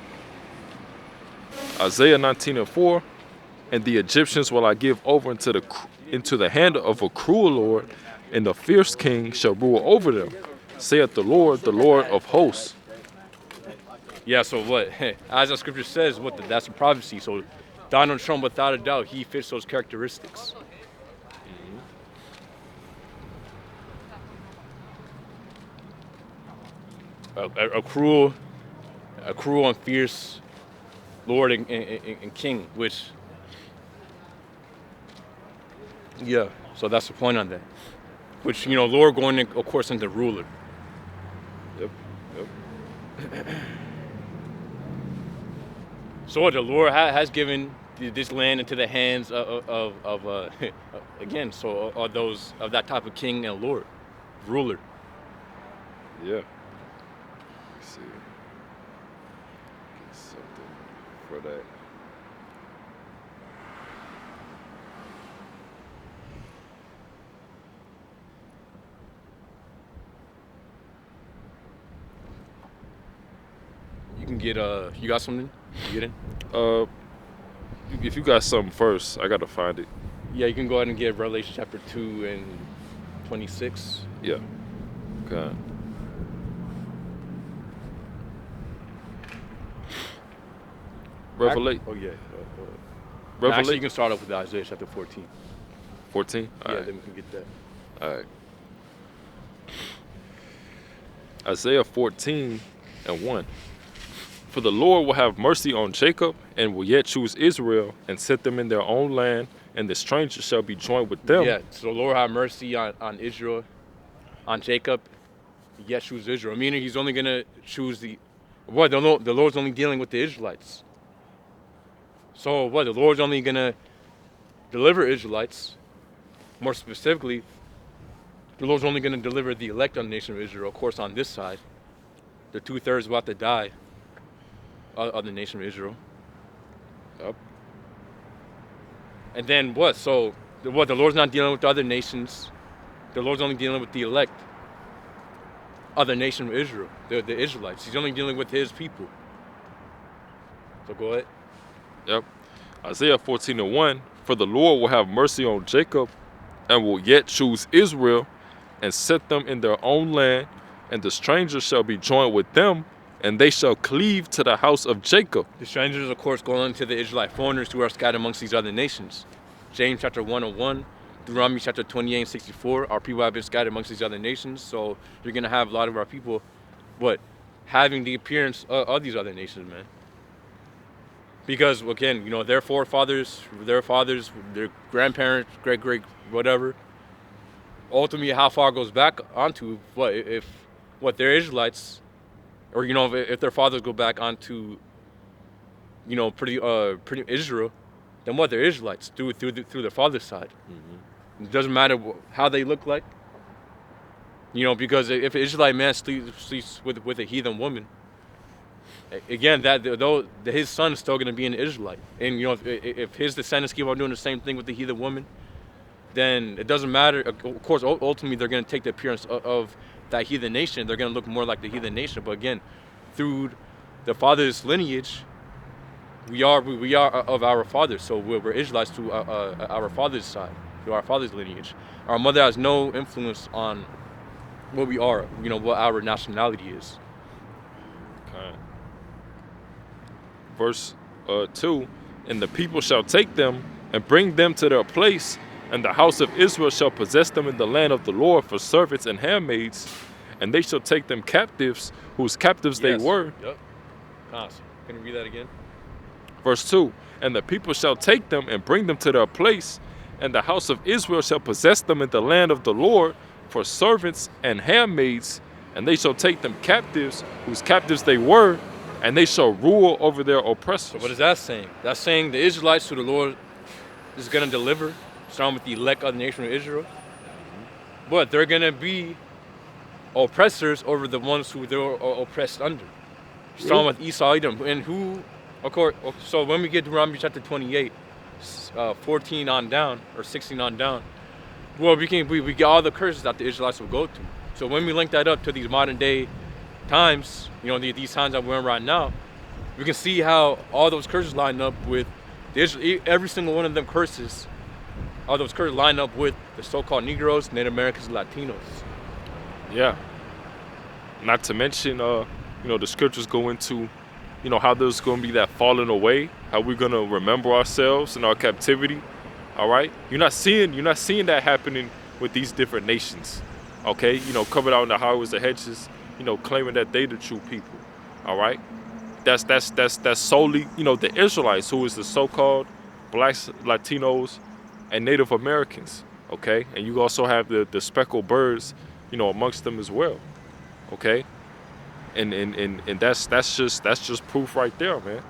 Isaiah 19:4, and the Egyptians will I give over into the hand of a cruel Lord, and the fierce king shall rule over them, saith the Lord of hosts. Yeah, so what? As the scripture says, that's a prophecy. So Donald Trump, without a doubt, he fits those characteristics. A cruel and fierce Lord and King, which, yeah. So that's the point on that. Which, Lord going, of course, into ruler. Yep. So the Lord has given this land into the hands of again. So are those of that type of king and Lord, ruler. Yeah. Let's see. Get something for that. You can get you got something? You get in? If you got something first, I gotta find it. Yeah, you can go ahead and get Revelation chapter 2 and 26. Yeah. Okay. Revelation. Oh yeah. Revelation. Actually, you can start off with Isaiah chapter 14. 14. Yeah, All right. then we can get that. All right. Isaiah 14:1. For the Lord will have mercy on Jacob, and will yet choose Israel, and set them in their own land, and the stranger shall be joined with them. Yeah, so the Lord have mercy on Israel, on Jacob, yet choose Israel. Meaning he's only going to choose the Lord's only dealing with the Israelites. So the Lord's only going to deliver Israelites. More specifically, the Lord's only going to deliver the elect on the nation of Israel. Of course, on this side, the 2/3 about to die of the nation of Israel. Yep. And then what? So the Lord's not dealing with the other nations. The Lord's only dealing with the elect of the nation of Israel, the Israelites. He's only dealing with his people. So go ahead. Yep. Isaiah 14:1. For the Lord will have mercy on Jacob, and will yet choose Israel, and set them in their own land, and the stranger shall be joined with them, and they shall cleave to the house of Jacob. The strangers, of course, going to the Israelite foreigners who are scattered amongst these other nations. James chapter 1:1, Deuteronomy chapter 28:64. Our people have been scattered amongst these other nations, so you're gonna have a lot of our people, having the appearance of these other nations, man. Because again, their forefathers, their fathers, their grandparents, great, whatever. Ultimately, how far it goes back onto if they're Israelites, or if their fathers go back onto pretty Israel, then they're Israelites through their father's side. Mm-hmm. It doesn't matter how they look like, because if an Israelite man sleeps with a heathen woman, again, his son is still going to be an Israelite. And if his descendants keep on doing the same thing with the heathen woman, then it doesn't matter. Of course, ultimately they're going to take the appearance of that heathen nation. They're going to look more like the heathen nation. But again, through the father's lineage, we are of our fathers. So we're Israelites to our father's side, to our father's lineage. Our mother has no influence on what we are. What our nationality is. Okay. Verse 2. And the people shall take them and bring them to their place, and the house of Israel shall possess them in the land of the Lord for servants and handmaids, and they shall take them captives, whose captives they were. Yep. Can you read that again? Verse 2. And the people shall take them and bring them to their place, and the house of Israel shall possess them in the land of the Lord for servants and handmaids, and they shall take them captives, whose captives they were, and they shall rule over their oppressors. So what is that saying? That's saying the Israelites who the Lord is going to deliver, starting with the elect of the nation of Israel, but they're going to be oppressors over the ones who they were oppressed under. Starting with Esau, Edom, and who, of course. So when we get to Deuteronomy chapter 28, 14 on down or 16 on down, well, we get all the curses that the Israelites will go through. So when we link that up to these modern day times, these times that we're in right now, we can see how all those curses line up with every single one of them curses. All those curses line up with the so-called Negroes, Native Americans, and Latinos. Yeah. Not to mention, the scriptures go into, how there's going to be that falling away, how we're going to remember ourselves in our captivity. All right. You're not seeing that happening with these different nations. Okay. Covered out in the highways, the hedges, claiming that they the true people. All right. That's solely, the Israelites, who is the so-called blacks, Latinos, and Native Americans. Okay. And you also have the speckled birds, amongst them as well. Okay. And that's just proof right there, man.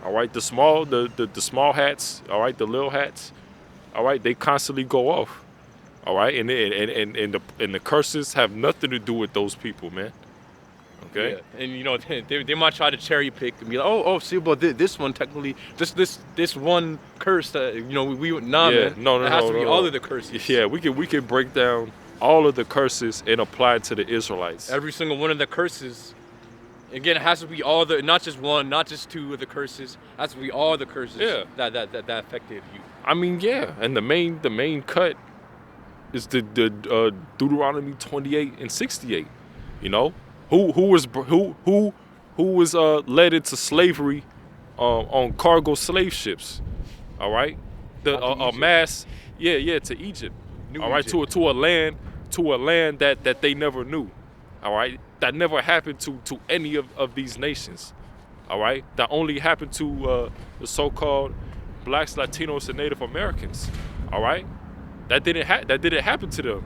All right. The small hats, all right, the little hats, all right, they constantly go off. All right. And the curses have nothing to do with those people, man. Okay. Yeah. And they might try to cherry pick and be like, see, but this one technically, this one curse that man. No, it has to be all of the curses. Yeah, we can break down all of the curses and apply it to the Israelites. Every single one of the curses. Again, it has to be not just one, not just two of the curses. It has to be all the curses that affected you. I mean, yeah, and the main cut is the Deuteronomy 28 and 68. Who was led into slavery on cargo slave ships? All right, a mass, to Egypt. All right, to a land that they never knew. All right, that never happened to any of these nations. All right, that only happened to the so-called blacks, Latinos, and Native Americans. All right. That didn't happen to them.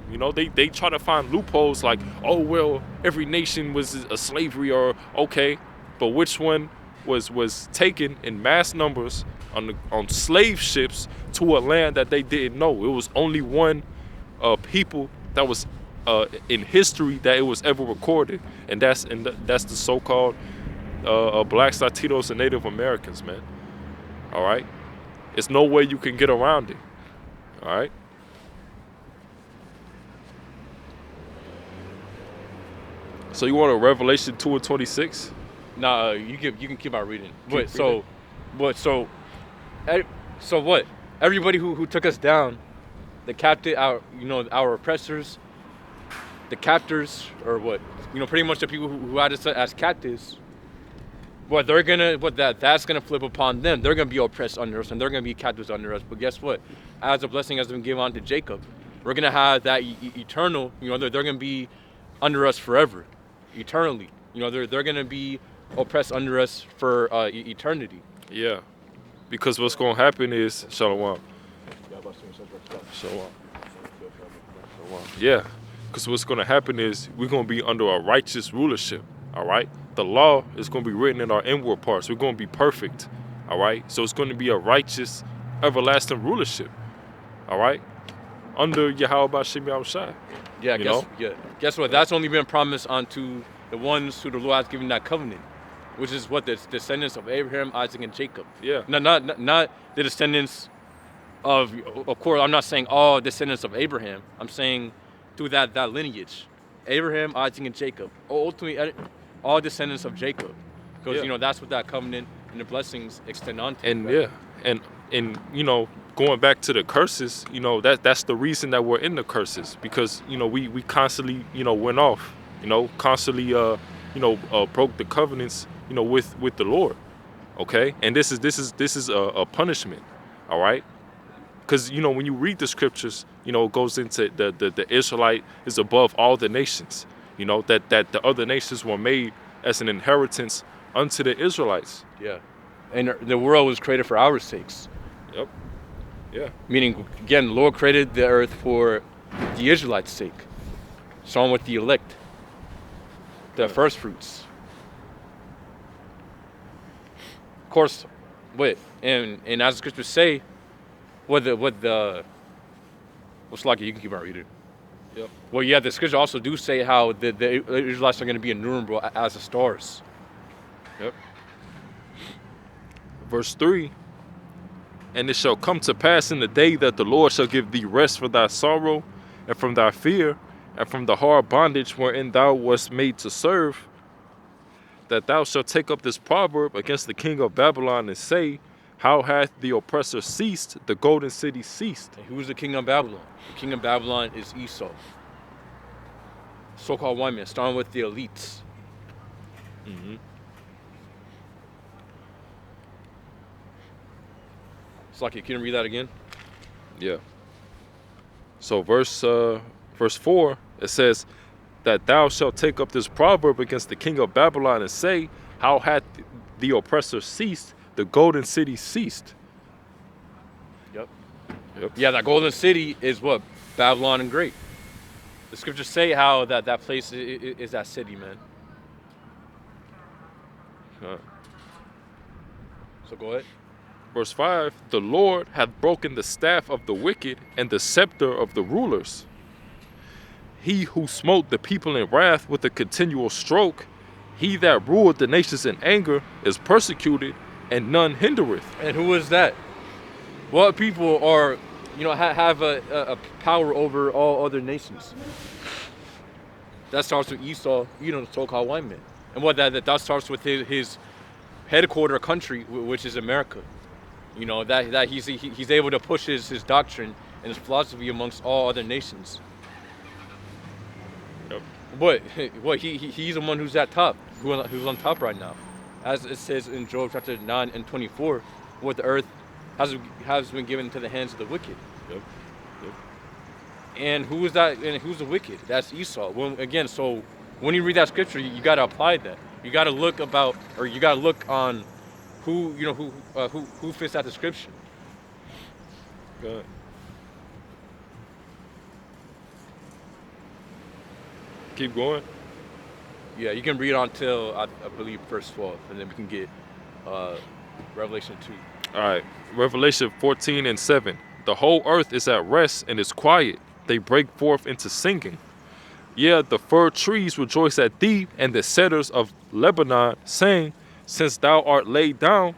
They try to find loopholes like, oh well, every nation was a slavery, or okay, but which one was taken in mass numbers on slave ships to a land that they didn't know? It was only one people that was in history that it was ever recorded, and that's the so-called blacks, Latinos, and Native Americans, man. All right, it's no way you can get around it. All right. So you want a Revelation 2 and 26? Nah, you can keep on reading. So what? Everybody who took us down, the captive, our oppressors, the captors, or what? Pretty much the people who had us as captives. That's gonna flip upon them. They're gonna be oppressed under us, and they're gonna be captives under us. But guess what? As a blessing has been given on to Jacob, we're gonna have that eternal. They're gonna be under us forever. Eternally, they're gonna be oppressed under us for eternity. Yeah, because what's gonna happen is Shalom. Yeah, because what's gonna happen is we're gonna be under a righteous rulership. All right, the law is gonna be written in our inward parts. We're gonna be perfect. All right, so it's gonna be a righteous, everlasting rulership. All right, under Yahweh Shem Yahushai. Yeah, guess what? That's only been promised unto the ones who the Lord has given that covenant, which is what the descendants of Abraham, Isaac, and Jacob. Yeah. Not the descendants of course, I'm not saying all descendants of Abraham. I'm saying through that lineage, Abraham, Isaac, and Jacob. Ultimately, all descendants of Jacob, because that's what that covenant and the blessings extend on to. And right? And going back to the curses, that's the reason that we're in the curses, because we constantly went off, constantly broke the covenants with the Lord. Okay, and this is a punishment. All right, because when you read the scriptures, it goes into the Israelite is above all the nations. That the other nations were made as an inheritance unto the Israelites. Yeah, and the world was created for our sakes. Yep. Yeah. Meaning, again, the Lord created the earth for the Israelites' sake. So on with the elect, the first fruits. Of course, and as the scriptures say, what's like, you can keep on reading. Yep. Well, yeah, the scripture also do say how the Israelites are going to be innumerable as the stars. Yep. Verse 3. And it shall come to pass in the day that the Lord shall give thee rest from thy sorrow, and from thy fear, and from the hard bondage wherein thou wast made to serve, that thou shalt take up this proverb against the king of Babylon, and say, how hath the oppressor ceased, the golden city ceased. And who is the king of Babylon? The king of Babylon is Esau. So-called white man, starting with the elites. Mm-hmm. It's like, can you read that again? Yeah. So verse 4, it says, that thou shalt take up this proverb against the king of Babylon, and say, how hath the oppressor ceased, the golden city ceased. Yep. Yep. Yeah, that golden city is what? Babylon and Great. The scriptures say how that place is that city, man. So go ahead. Verse 5, the Lord hath broken the staff of the wicked and the scepter of the rulers. He who smote the people in wrath with a continual stroke, he that ruled the nations in anger, is persecuted, and none hindereth. And who is that? What people are, have a power over all other nations? That starts with Esau, the so-called white man. And what that starts with his headquarter country, which is America. That he's able to push his doctrine and his philosophy amongst all other nations. Yep. But he's the one who's at top, who's on top right now. As it says in Job chapter 9 and 24, what the earth has been given into the hands of the wicked. Yep. Yep. And who is that? And who's the wicked? That's Esau. So when you read that scripture, you got to apply that. You got to look on who fits that description. Go ahead. Keep going. Yeah, you can read on till I believe verse 12, and then we can get Revelation 2. All right. Revelation 14 and 7. The whole earth is at rest and is quiet. They break forth into singing. Yeah, the fir trees rejoice at thee, and the cedars of Lebanon, saying, since thou art laid down,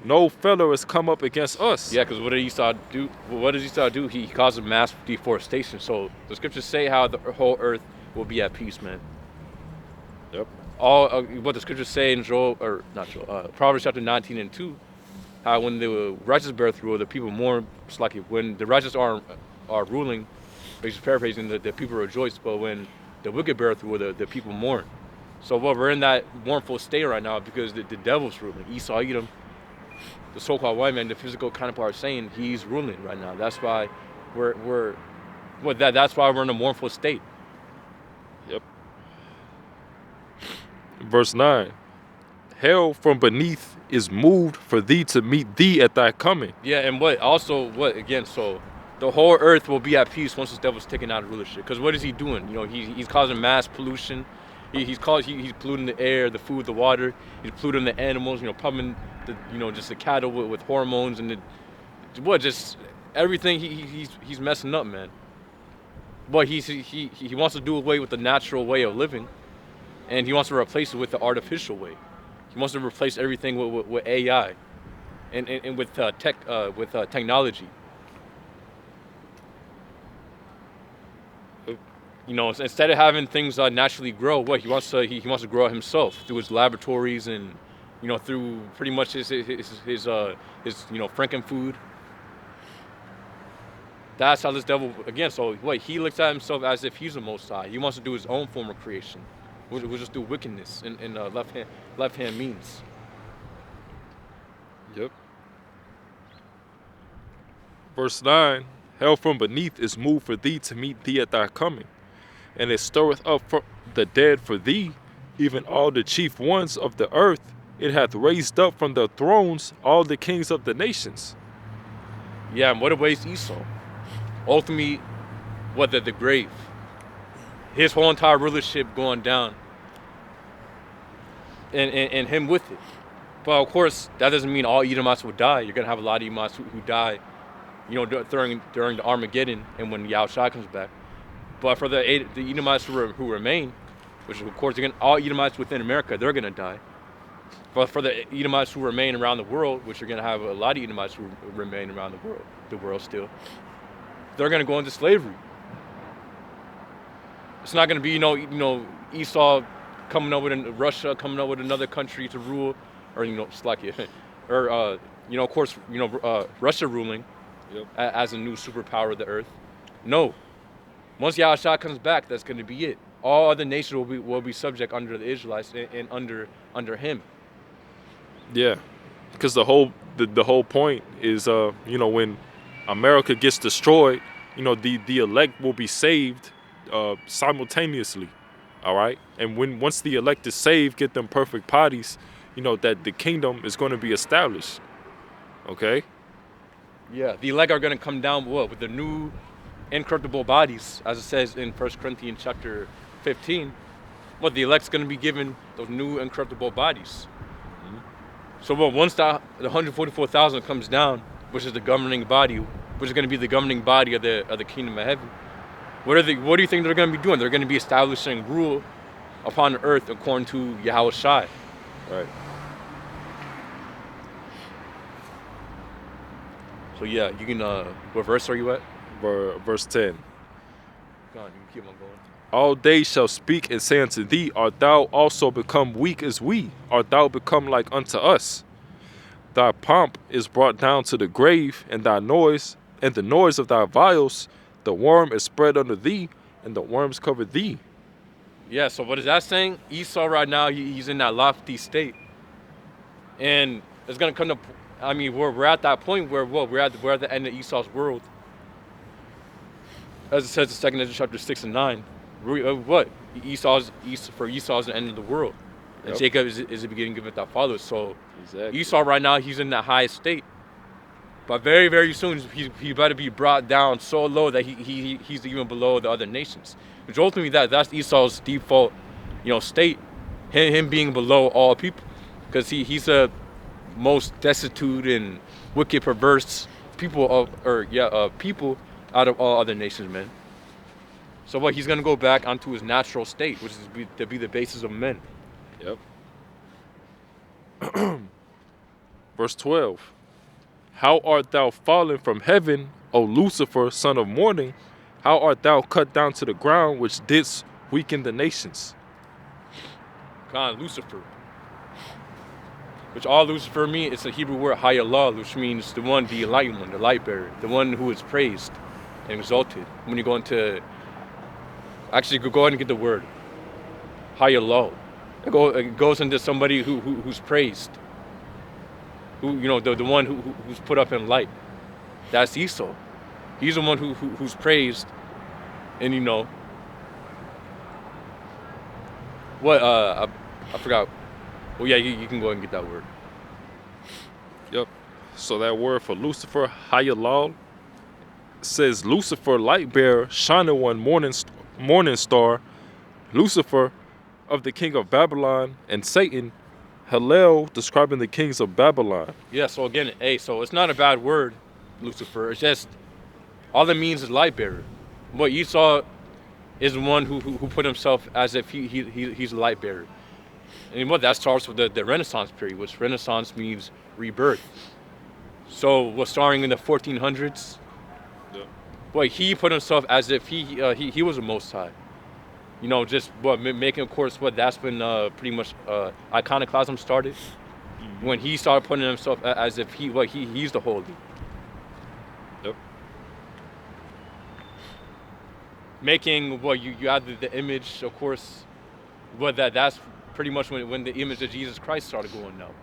no fellow has come up against us. Yeah, because what did Esau do? What does Esau do? He causes mass deforestation. So the scriptures say how the whole earth will be at peace, man. Yep. All what the scriptures say in Proverbs chapter 19 and 2, how when the righteous bear through, the people mourn. It's like when the righteous are ruling, basically paraphrasing, the people rejoice, but when the wicked bear through, the people mourn. So we're in that mournful state right now because the devil's ruling. Esau, Edom, the so-called white man, the physical counterpart, saying he's ruling right now. That's why that's why we're in a mournful state. Yep. Verse 9. Hell from beneath is moved for thee to meet thee at thy coming. Yeah, and so the whole earth will be at peace once the devil's taken out of rulership. Because what is he doing? He's causing mass pollution. He's polluting the air, the food, the water. He's polluting the animals. Pumping just the cattle with hormones and just everything. He's messing up, man. But he wants to do away with the natural way of living, and he wants to replace it with the artificial way. He wants to replace everything with AI, and with technology. Instead of having things naturally grow, he wants to grow it himself through his laboratories and through pretty much his Frankenfood. That's how this devil, again, so he looks at himself as if he's the Most High. He wants to do his own form of creation. We'll just do wickedness in left hand means. Yep. Verse 9. Hell from beneath is moved for thee to meet thee at thy coming. And it stirreth up the dead for thee, even all the chief ones of the earth. It hath raised up from their thrones all the kings of the nations. Yeah, and what awaits Esau? Ultimately, the grave. His whole entire rulership going down. And him with it. But of course, that doesn't mean all Edomites will die. You're going to have a lot of Edomites who die, during the Armageddon and when Yahushua comes back. But for the Edomites who remain, which of course again all Edomites within America, they're gonna die. But for the Edomites who remain around the world, which are gonna have a lot of Edomites who remain around the world still, they're gonna go into slavery. It's not gonna be Esau coming up with Russia coming up with another country to rule, or Slovakia, or of course Russia ruling as a new superpower of the earth. No, once Yahushua comes back, that's gonna be it. All other nations will be subject under the Israelites and under him. Yeah, because the whole point is when America gets destroyed, the elect will be saved simultaneously. All right, and once the elect is saved, get them perfect bodies, that the kingdom is going to be established. Okay. Yeah, the elect are going to come down with the new incorruptible bodies, as it says in 1 Corinthians chapter 15. The elect's going to be given those new incorruptible bodies. So once the 144,000 comes down, which is the governing body, which is going to be the governing body of the kingdom of heaven, what do you think they're going to be doing? They're going to be establishing rule upon the earth according to Yahushua. Right. So yeah, you can. What verse are you at? Verse 10. Go on, you can keep on going. All days shall speak and say unto thee, art thou also become weak as we? Art thou become like unto us? Thy pomp is brought down to the grave, and the noise of thy vials, the worm is spread under thee, and the worms cover thee. Yeah, so what is that saying? Esau right now, he's in that lofty state. And it's going to come to, we're at that point where we're at the end of Esau's world. As it says in 2 Ezra chapter 6 and 9. Esau's the end of the world. And Yep. Jacob is the beginning of that follows. So Exactly. Esau right now, he's in that high state. But very, very soon, he better be brought down so low that he's even below the other nations. Which ultimately, that's Esau's default, state. Him being below all people. Because he's the most destitute and wicked, perverse people people out of all other nations, man. So he's going to go back onto his natural state, which is to be the basis of men. Yep. Verse 12. How art thou fallen from heaven, O Lucifer, son of morning? How art thou cut down to the ground, which didst weaken the nations? Lucifer. Which all Lucifer means, it's a Hebrew word, Hayallah, which means the enlightened one, the light bearer, the one who is praised and exalted. When you go into, actually go ahead and get the word, Hayallah. It goes into somebody who's praised. Who the one who's put up in light. That's Esau. He's the one who's praised, and I forgot. Well, yeah, you can go ahead and get that word. Yep. So that word for Lucifer, Hayalal, says Lucifer, light bearer, shining one, morning star, Lucifer of the king of Babylon, and Satan, Hallel, describing the kings of Babylon. Yeah, so again, so it's not a bad word, Lucifer. It's just, all it means is light bearer. What Esau is the one who put himself as if he's a light bearer. And that starts with the Renaissance period, which Renaissance means rebirth. So starting in the 1400s, he put himself as if he was the Most High. Just making, of course, that's been pretty much iconoclasm started. Mm-hmm. When he started putting himself as if he's the holy. Yep. Making you add the image, of course, that's pretty much when the image of Jesus Christ started going out.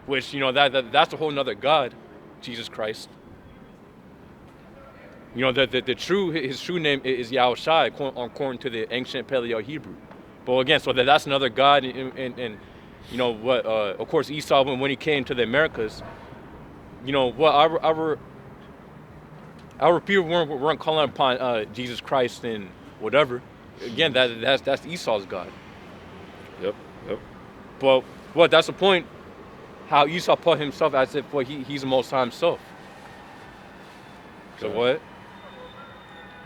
Which that's a whole nother God, Jesus Christ. His true name is Yahushua, according to the ancient Paleo Hebrew. But again, so that's another God, and of course, Esau, when he came to the Americas, our people weren't calling upon Jesus Christ and whatever. Again, that's Esau's God. Yep. But that's the point. How Esau put himself as if he's the Most High himself. So what?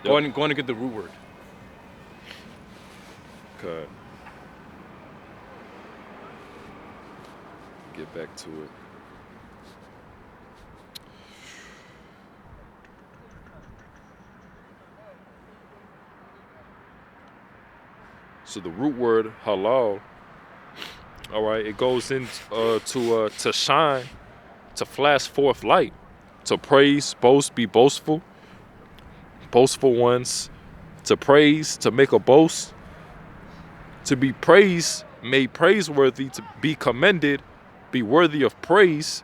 Yep. Go on and get the root word. Okay. Get back to it. So the root word halal, all right, it goes in to shine, to flash forth light, to praise, boast, be boastful, boastful ones, to praise, to make a boast, to be praised, made praiseworthy, to be commended, be worthy of praise.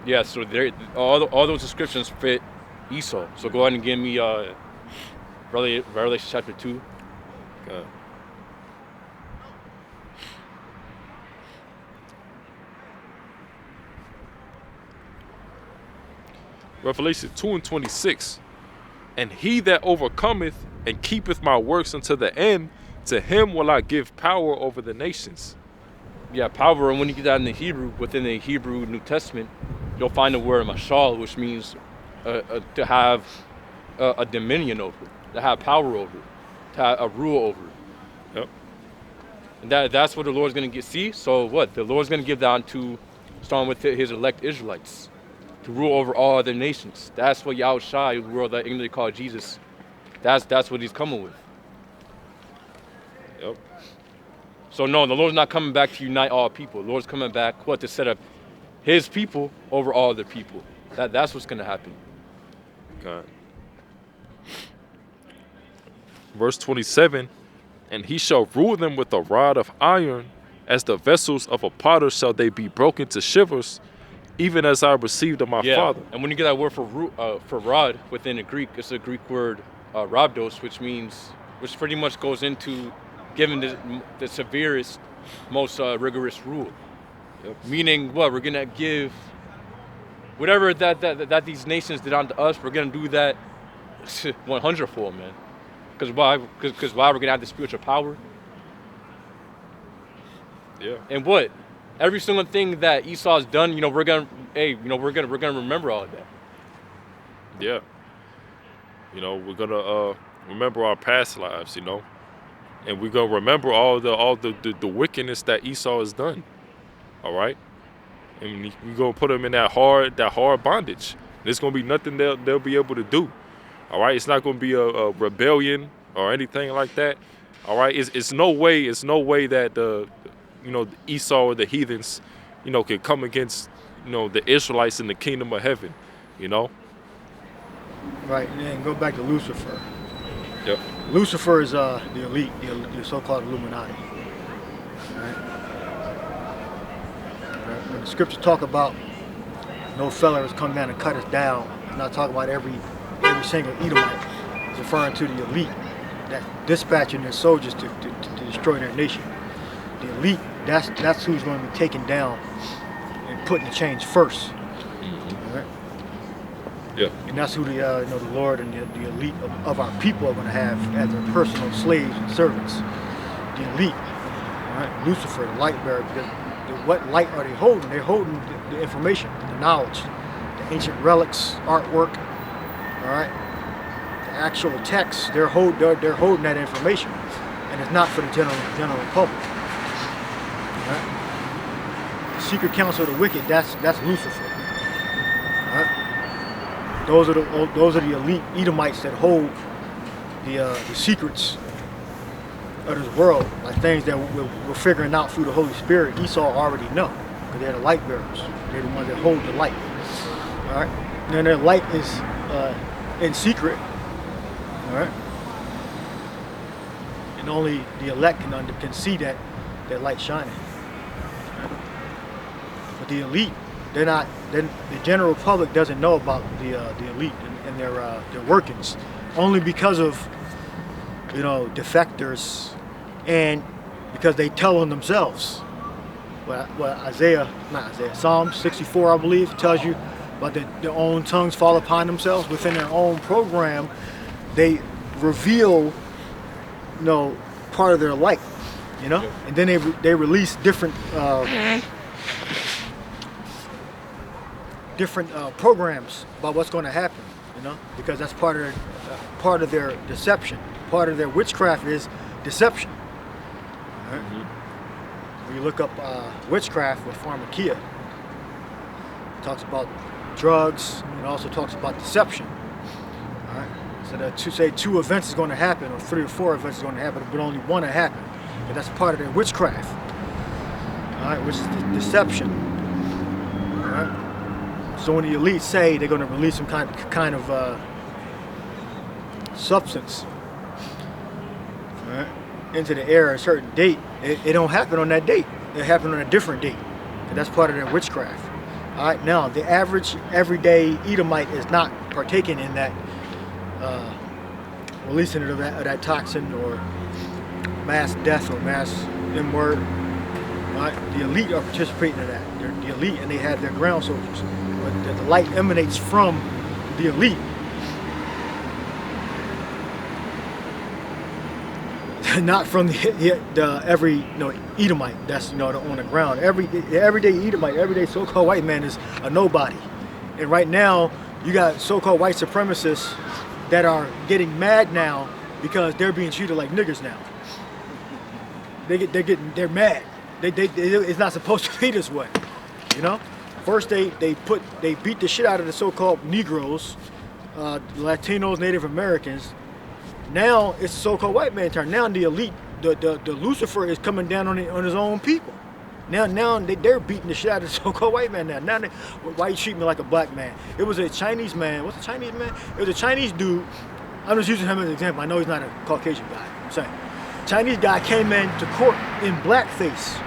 Yeah, so there, all those descriptions fit Esau. So go ahead and give me Revelation chapter 2. Okay. Revelation 2 and 26. And he that overcometh and keepeth my works unto the end, to him will I give power over the nations. Yeah, power. And when you get that in the Hebrew, within the Hebrew New Testament, you'll find the word mashal, which means to have a dominion over, to have power over, to have a rule over. Yep. And that's what the Lord's going to get. See, so what? The Lord's going to give that to, starting with his elect Israelites, to rule over all other nations. That's what Yahushua, the world that English call Jesus, that's what he's coming with. Yep. So no, the Lord's not coming back to unite all people. The Lord's coming back, what, to set up his people over all other people. That's what's going to happen. God. Verse 27, and he shall rule them with a rod of iron, as the vessels of a potter shall they be broken to shivers, even as I received of my Father. And when you get that word for rod within the Greek, it's a Greek word rhabdos, which pretty much goes into giving the severest, most rigorous rule. Yep. Meaning what? We're gonna give whatever that these nations did unto us, we're gonna do that 100-fold, man. Because why? Because why? We're gonna have the spiritual power. Yeah. And what? Every single thing that Esau's done, we're gonna remember all of that. Yeah. We're gonna remember our past lives, and we're gonna remember all the wickedness that Esau has done. All right, and we're gonna put them in that hard bondage. There's gonna be nothing they'll be able to do. All right, it's not gonna be a rebellion or anything like that. All right, it's no way that the Esau or the heathens can come against the Israelites in the kingdom of heaven. Right, and then go back to Lucifer. Yep. Lucifer is the elite, the so-called Illuminati. Right? When the scriptures talk about no fella has come down and cut us down, it's not talking about every single Edomite. It's referring to the elite that dispatching their soldiers to destroy their nation. The elite, that's who's going to be taken down and put in the chains first. Right? Yeah. And that's who the Lord and the elite of our people are going to have as their personal slaves and servants. The elite, right? Lucifer, the light bearer. What light are they holding? They're holding the information, the knowledge, the ancient relics, artwork. All right, the actual texts. They're holding that information, and it's not for the general public. All right? The secret council of the wicked. That's Lucifer. All right? Those are the elite Edomites that hold the secrets of this world, like things that we're figuring out through the Holy Spirit. Esau already know, because they're the light bearers. They're the ones that hold the light. All right, and their light is in secret. All right, and only the elect can see that light shining. But the elite, they're not. The general public doesn't know about the elite and their workings, only because of defectors, and because they tell on themselves. Psalm 64, I believe, tells you about their own tongues fall upon themselves. Within their own program, they reveal, part of their light, and then they release different programs about what's going to happen. you know, because that's part of their deception. Part of their witchcraft is deception. All right? When you look up witchcraft with pharmakia, it talks about drugs, and it also talks about deception. All right? So that to say 2 events is going to happen, or 3 or 4 events is going to happen, but only one will happen. And that's part of their witchcraft. All right, which is deception. All right? So when the elites say they're going to release some kind of substance, all right, into the air at a certain date, it don't happen on that date. It happened on a different date. And that's part of their witchcraft. All right, now the average everyday Edomite is not partaking in that releasing of that toxin or mass death or mass M-word. Right? The elite are participating in that. They're the elite, and they have their ground soldiers. But the light emanates from the elite. Not from the every Edomite that's on the ground. Everyday Edomite, everyday so-called white man is a nobody. And right now, you got so-called white supremacists that are getting mad now because they're being treated like niggers now. They're mad. It's not supposed to be this way, you know. First they beat the shit out of the so-called Negroes, Latinos, Native Americans. Now it's the so-called white man turn. Now the elite, the Lucifer is coming down on his own people. Now they're beating the shit out of the so-called white man now. Now why you treat me like a black man? It was a Chinese man. What's a Chinese man? It was a Chinese dude. I'm just using him as an example. I know he's not a Caucasian guy. I'm saying. Chinese guy came into court in blackface.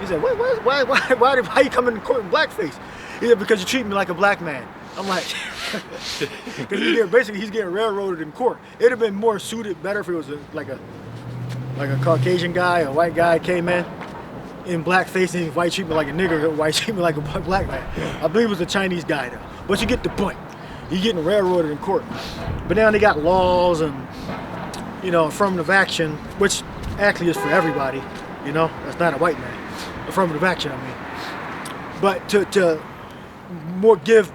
He said, why you coming to court in blackface? He said, because you treat me like a black man. I'm like, because basically he's getting railroaded in court. It'd have been more suited, better if it was like a Caucasian guy, a white guy came in blackface and white treat me like a nigger, white treat me like a black man. I believe it was a Chinese guy though. But you get the point. You're getting railroaded in court. But now they got laws and, affirmative action, which actually is for everybody, that's not a white man. Affirmative action, I mean. But to more give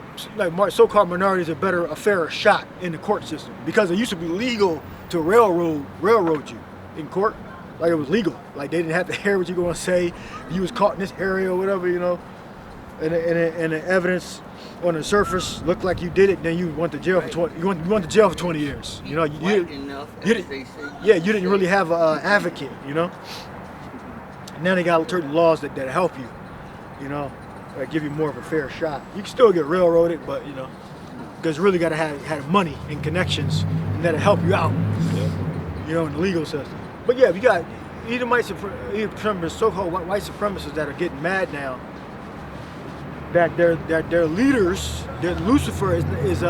so-called minorities a fairer shot in the court system, because it used to be legal to railroad you in court, like it was legal, like they didn't have to hear what you're going to say. You was caught in this area or whatever, and the evidence on the surface looked like you did it, then you went to jail for 20. You went to jail for 20 years. You didn't really have an advocate. Now they got certain laws that help you, that give you more of a fair shot. You can still get railroaded, but because you really got to have money and connections, and that'll help you out, in the legal system. But yeah, if you got so-called white supremacists that are getting mad now, that their leaders, that Lucifer is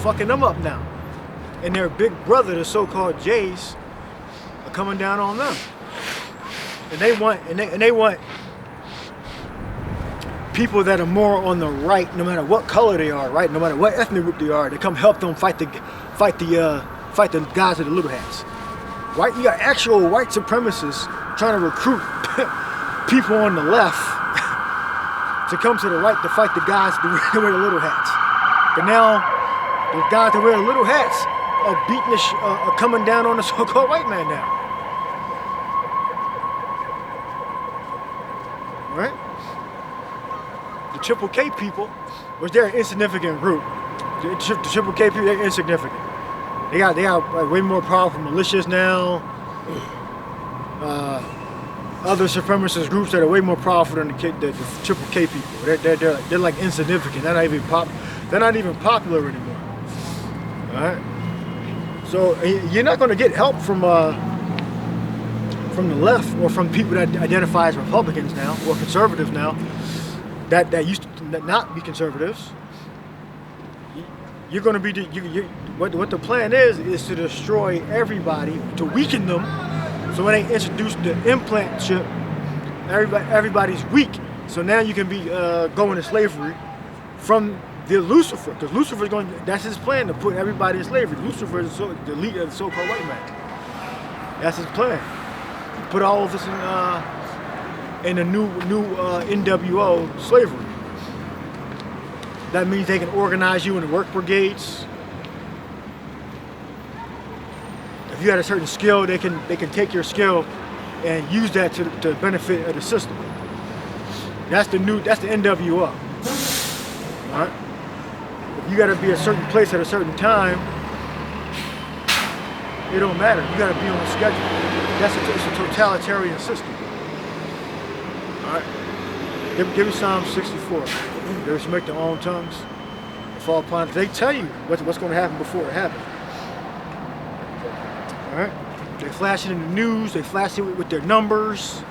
fucking them up now, and their big brother, the so-called Jays, are coming down on them. And they want people that are more on the right, no matter what color they are, right? No matter what ethnic group they are, to come help them fight the guys with the little hats. Right? You got actual white supremacists trying to recruit people on the left to come to the right to fight the guys that wear the little hats. But now the guys that wear the little hats are coming down on the so-called white man now. Right? The Triple K people, which they're an insignificant group. The Triple K people, they're insignificant. They got way more powerful militias now. Other supremacist groups that are way more powerful than the Triple K people. They're like insignificant. They're not even popular anymore. All right. So you're not going to get help from the left or from people that identify as Republicans now or conservatives now that used to not be conservatives. You're going to be what the plan is to destroy everybody, to weaken them, so when they introduce the implant chip, everybody's weak. So now you can be going to slavery from the Lucifer, because Lucifer's that's his plan, to put everybody in slavery. Lucifer is the leader of the so-called white man. That's his plan. Put all of us in a new NWO slavery. That means they can organize you in the work brigades, you got a certain skill, they can take your skill and use that to the benefit of the system. That's the NWO. All right. If you got to be a certain place at a certain time, it don't matter. You got to be on a schedule. It's a totalitarian system. All right. Give me Psalm 64. They which make their own tongues and fall upon it. They tell you what's going to happen before it happens. All right. They flash it in the news. They flash it with their numbers.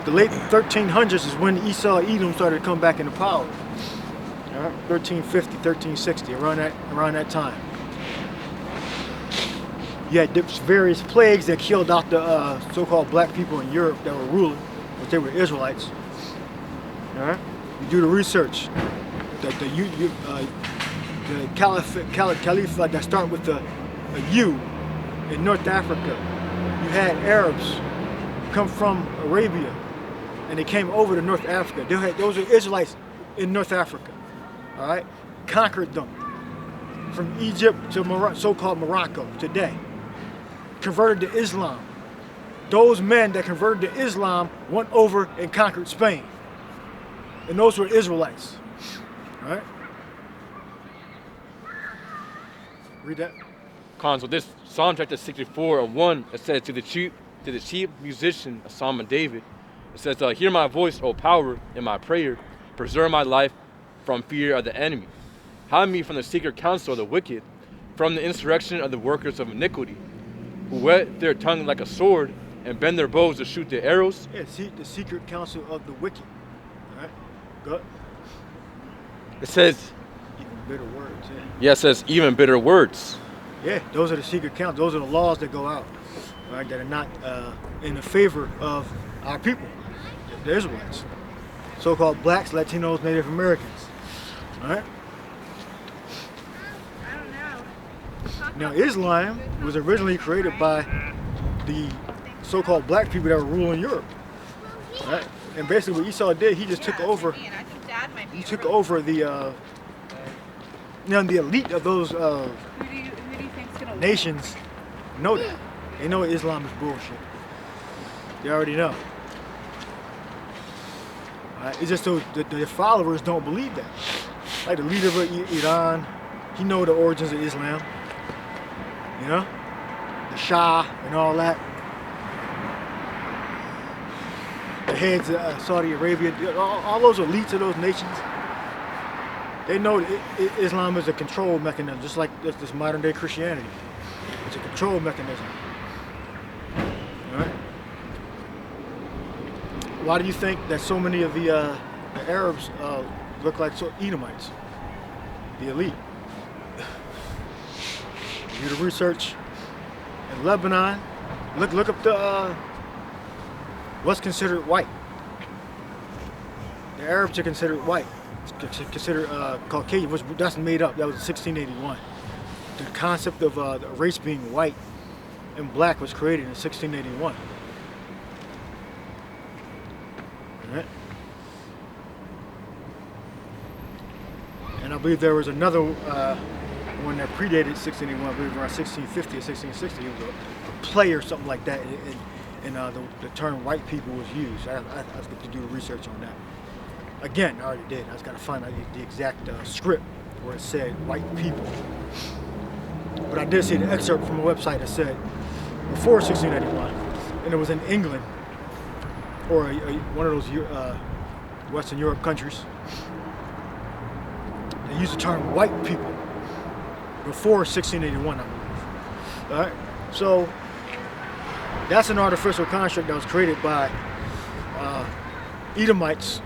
The late 1300s is when Esau, Edom started to come back into power. All right. 1350, 1360, around that time. You had various plagues that killed out the so-called black people in Europe that were ruling, but they were Israelites. All right. You do the research. The caliphate that start with a U in North Africa. You had Arabs come from Arabia, and they came over to North Africa. Those are Israelites in North Africa. All right, conquered them from Egypt to so-called Morocco today. Converted to Islam. Those men that converted to Islam went over and conquered Spain, and those were Israelites. All right. Read that. So this Psalm chapter 64 and 1, it says to the chief musician, a Psalm of David, it says, hear my voice, O power, in my prayer, preserve my life from fear of the enemy. Hide me from the secret counsel of the wicked, from the insurrection of the workers of iniquity, who whet their tongue like a sword and bend their bows to shoot their arrows. Yeah, the secret counsel of the wicked. All right, go. It says, even bitter words. Yeah, it says even bitter words. Yeah, those are the secret counsel. Those are the laws that go out, right? That are not in the favor of our people, the Israelites, so-called blacks, Latinos, Native Americans. All right. Now, Islam was originally created by the so-called black people that were ruling Europe. Right? And basically what Esau did, he just took over. He took over the the elite of those nations know that. They know Islam is bullshit. They already know. It's just so the followers don't believe that. Like the leader of Iran, he know the origins of Islam. You know? The Shah and all that. The heads of Saudi Arabia, all those elites of those nations, they know Islam is a control mechanism, just like this modern day Christianity. It's a control mechanism. All right? Why do you think that so many of the Arabs look like Edomites? The elite. Do the research in Lebanon. Look up the what's considered white. The Arabs are considered white. It's considered Caucasian, which that's made up. That was 1681. The concept of the race being white and black was created in 1681. All right. And I believe there was another one that predated 1681. I believe around 1650 or 1660. It was a play or something like that, and the term white people was used. I was going to do the research on that. Again, I already did. I just got to find out the exact script where it said white people. But I did see the excerpt from a website that said before 1681, and it was in England or one of those Western Europe countries. They used the term white people before 1681, I believe. All right, so that's an artificial construct that was created by Edomites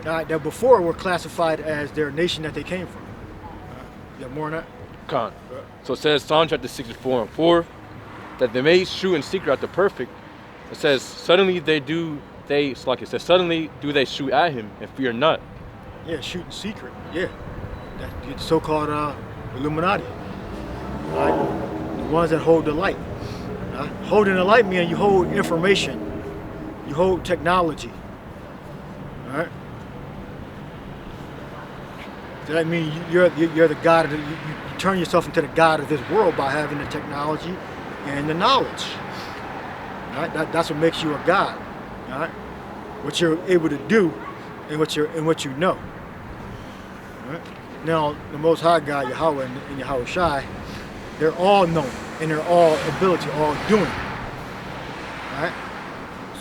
that before were classified as their nation that they came from. You have more on that? Con. So it says Psalm chapter 64 and 4 that they may shoot in secret at the perfect. It says suddenly suddenly do they shoot at him and fear not. Yeah, shoot in secret. Yeah, the so-called Illuminati. Right? The ones that hold the light. Holding the light means you hold information, you hold technology. All right. Does that mean you're the god of you turn yourself into the god of this world by having the technology and the knowledge? All right? That's what makes you a god. All right? What you're able to do and what you know. All right? Now, the Most High God, Yahweh and Yahweh Shai, they're all known and they're all ability, all doing. All right?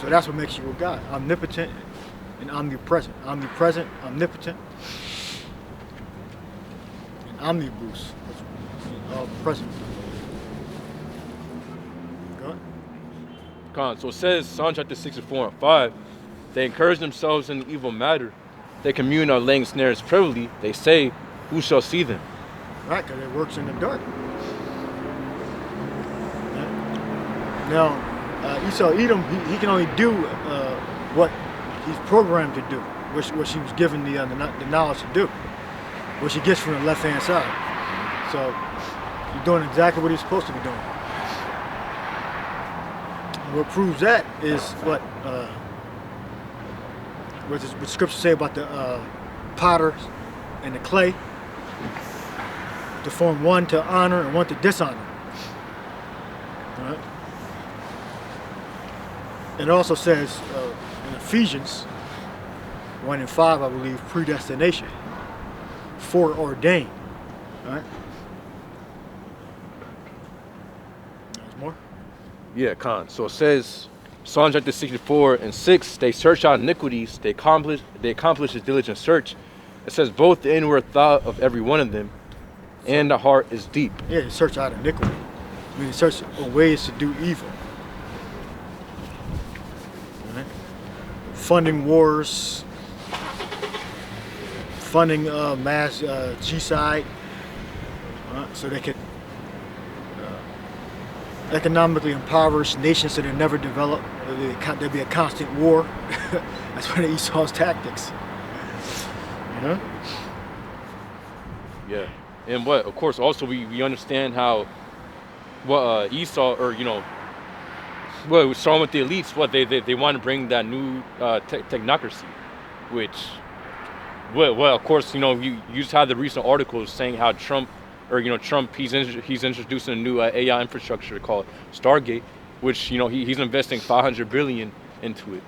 So that's what makes you a God. Omnipotent and omnipresent. Omnipresent, omnipotent, and omnibus. All present. Go ahead. Con. So it says, Psalm chapter 64 and 5, they encourage themselves in the evil matter. They commune on laying snares privily. They say, who shall see them? Right, because it works in the dark. Now, Esau Edom, he can only do what he's programmed to do, which he was given the knowledge to do, which he gets from the left-hand side. So he's doing exactly what he's supposed to be doing. And what proves that is what the scriptures say about the potter and the clay, to form one to honor and one to dishonor. All right? It also says in Ephesians 1 and 5, I believe, predestination, foreordained. All right? There's more? Yeah, Con. So it says, Psalm chapter 64 and 6, they search out iniquities, they accomplish a diligent search. It says both the inward thought of every one of them and the heart is deep. Yeah, you search out iniquity. I mean, you search ways to do evil. All right? Funding wars, funding mass genocide, so they could economically impoverish nations so they never develop. There'll be a constant war. That's one of Esau's tactics. You know? Yeah. And what, of course, also we understand how what Esau, or what was strong with the elites, what they want to bring that new technocracy, which, well, of course, you just had the recent articles saying how Trump, he's introducing a new AI infrastructure called Stargate, which he's investing $500 billion into it.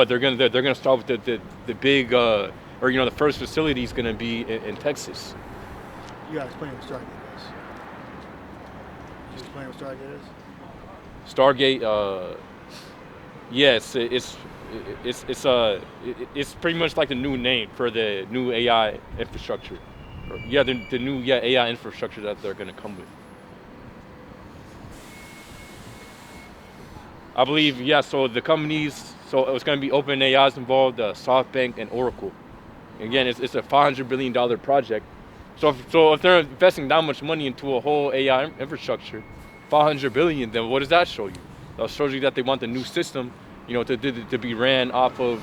They're gonna start with the big the first facility is gonna be in Texas. You gotta explain what Stargate is. Can you explain what Stargate is? Stargate, yes, it's pretty much like the new name for the new AI infrastructure. The new AI infrastructure that they're gonna come with. I believe, so the companies, so it's gonna be OpenAI's involved, SoftBank and Oracle. Again, it's a $500 billion project. So if they're investing that much money into a whole AI infrastructure, $500 billion, then what does that show you? That shows you that they want the new system, to be ran off of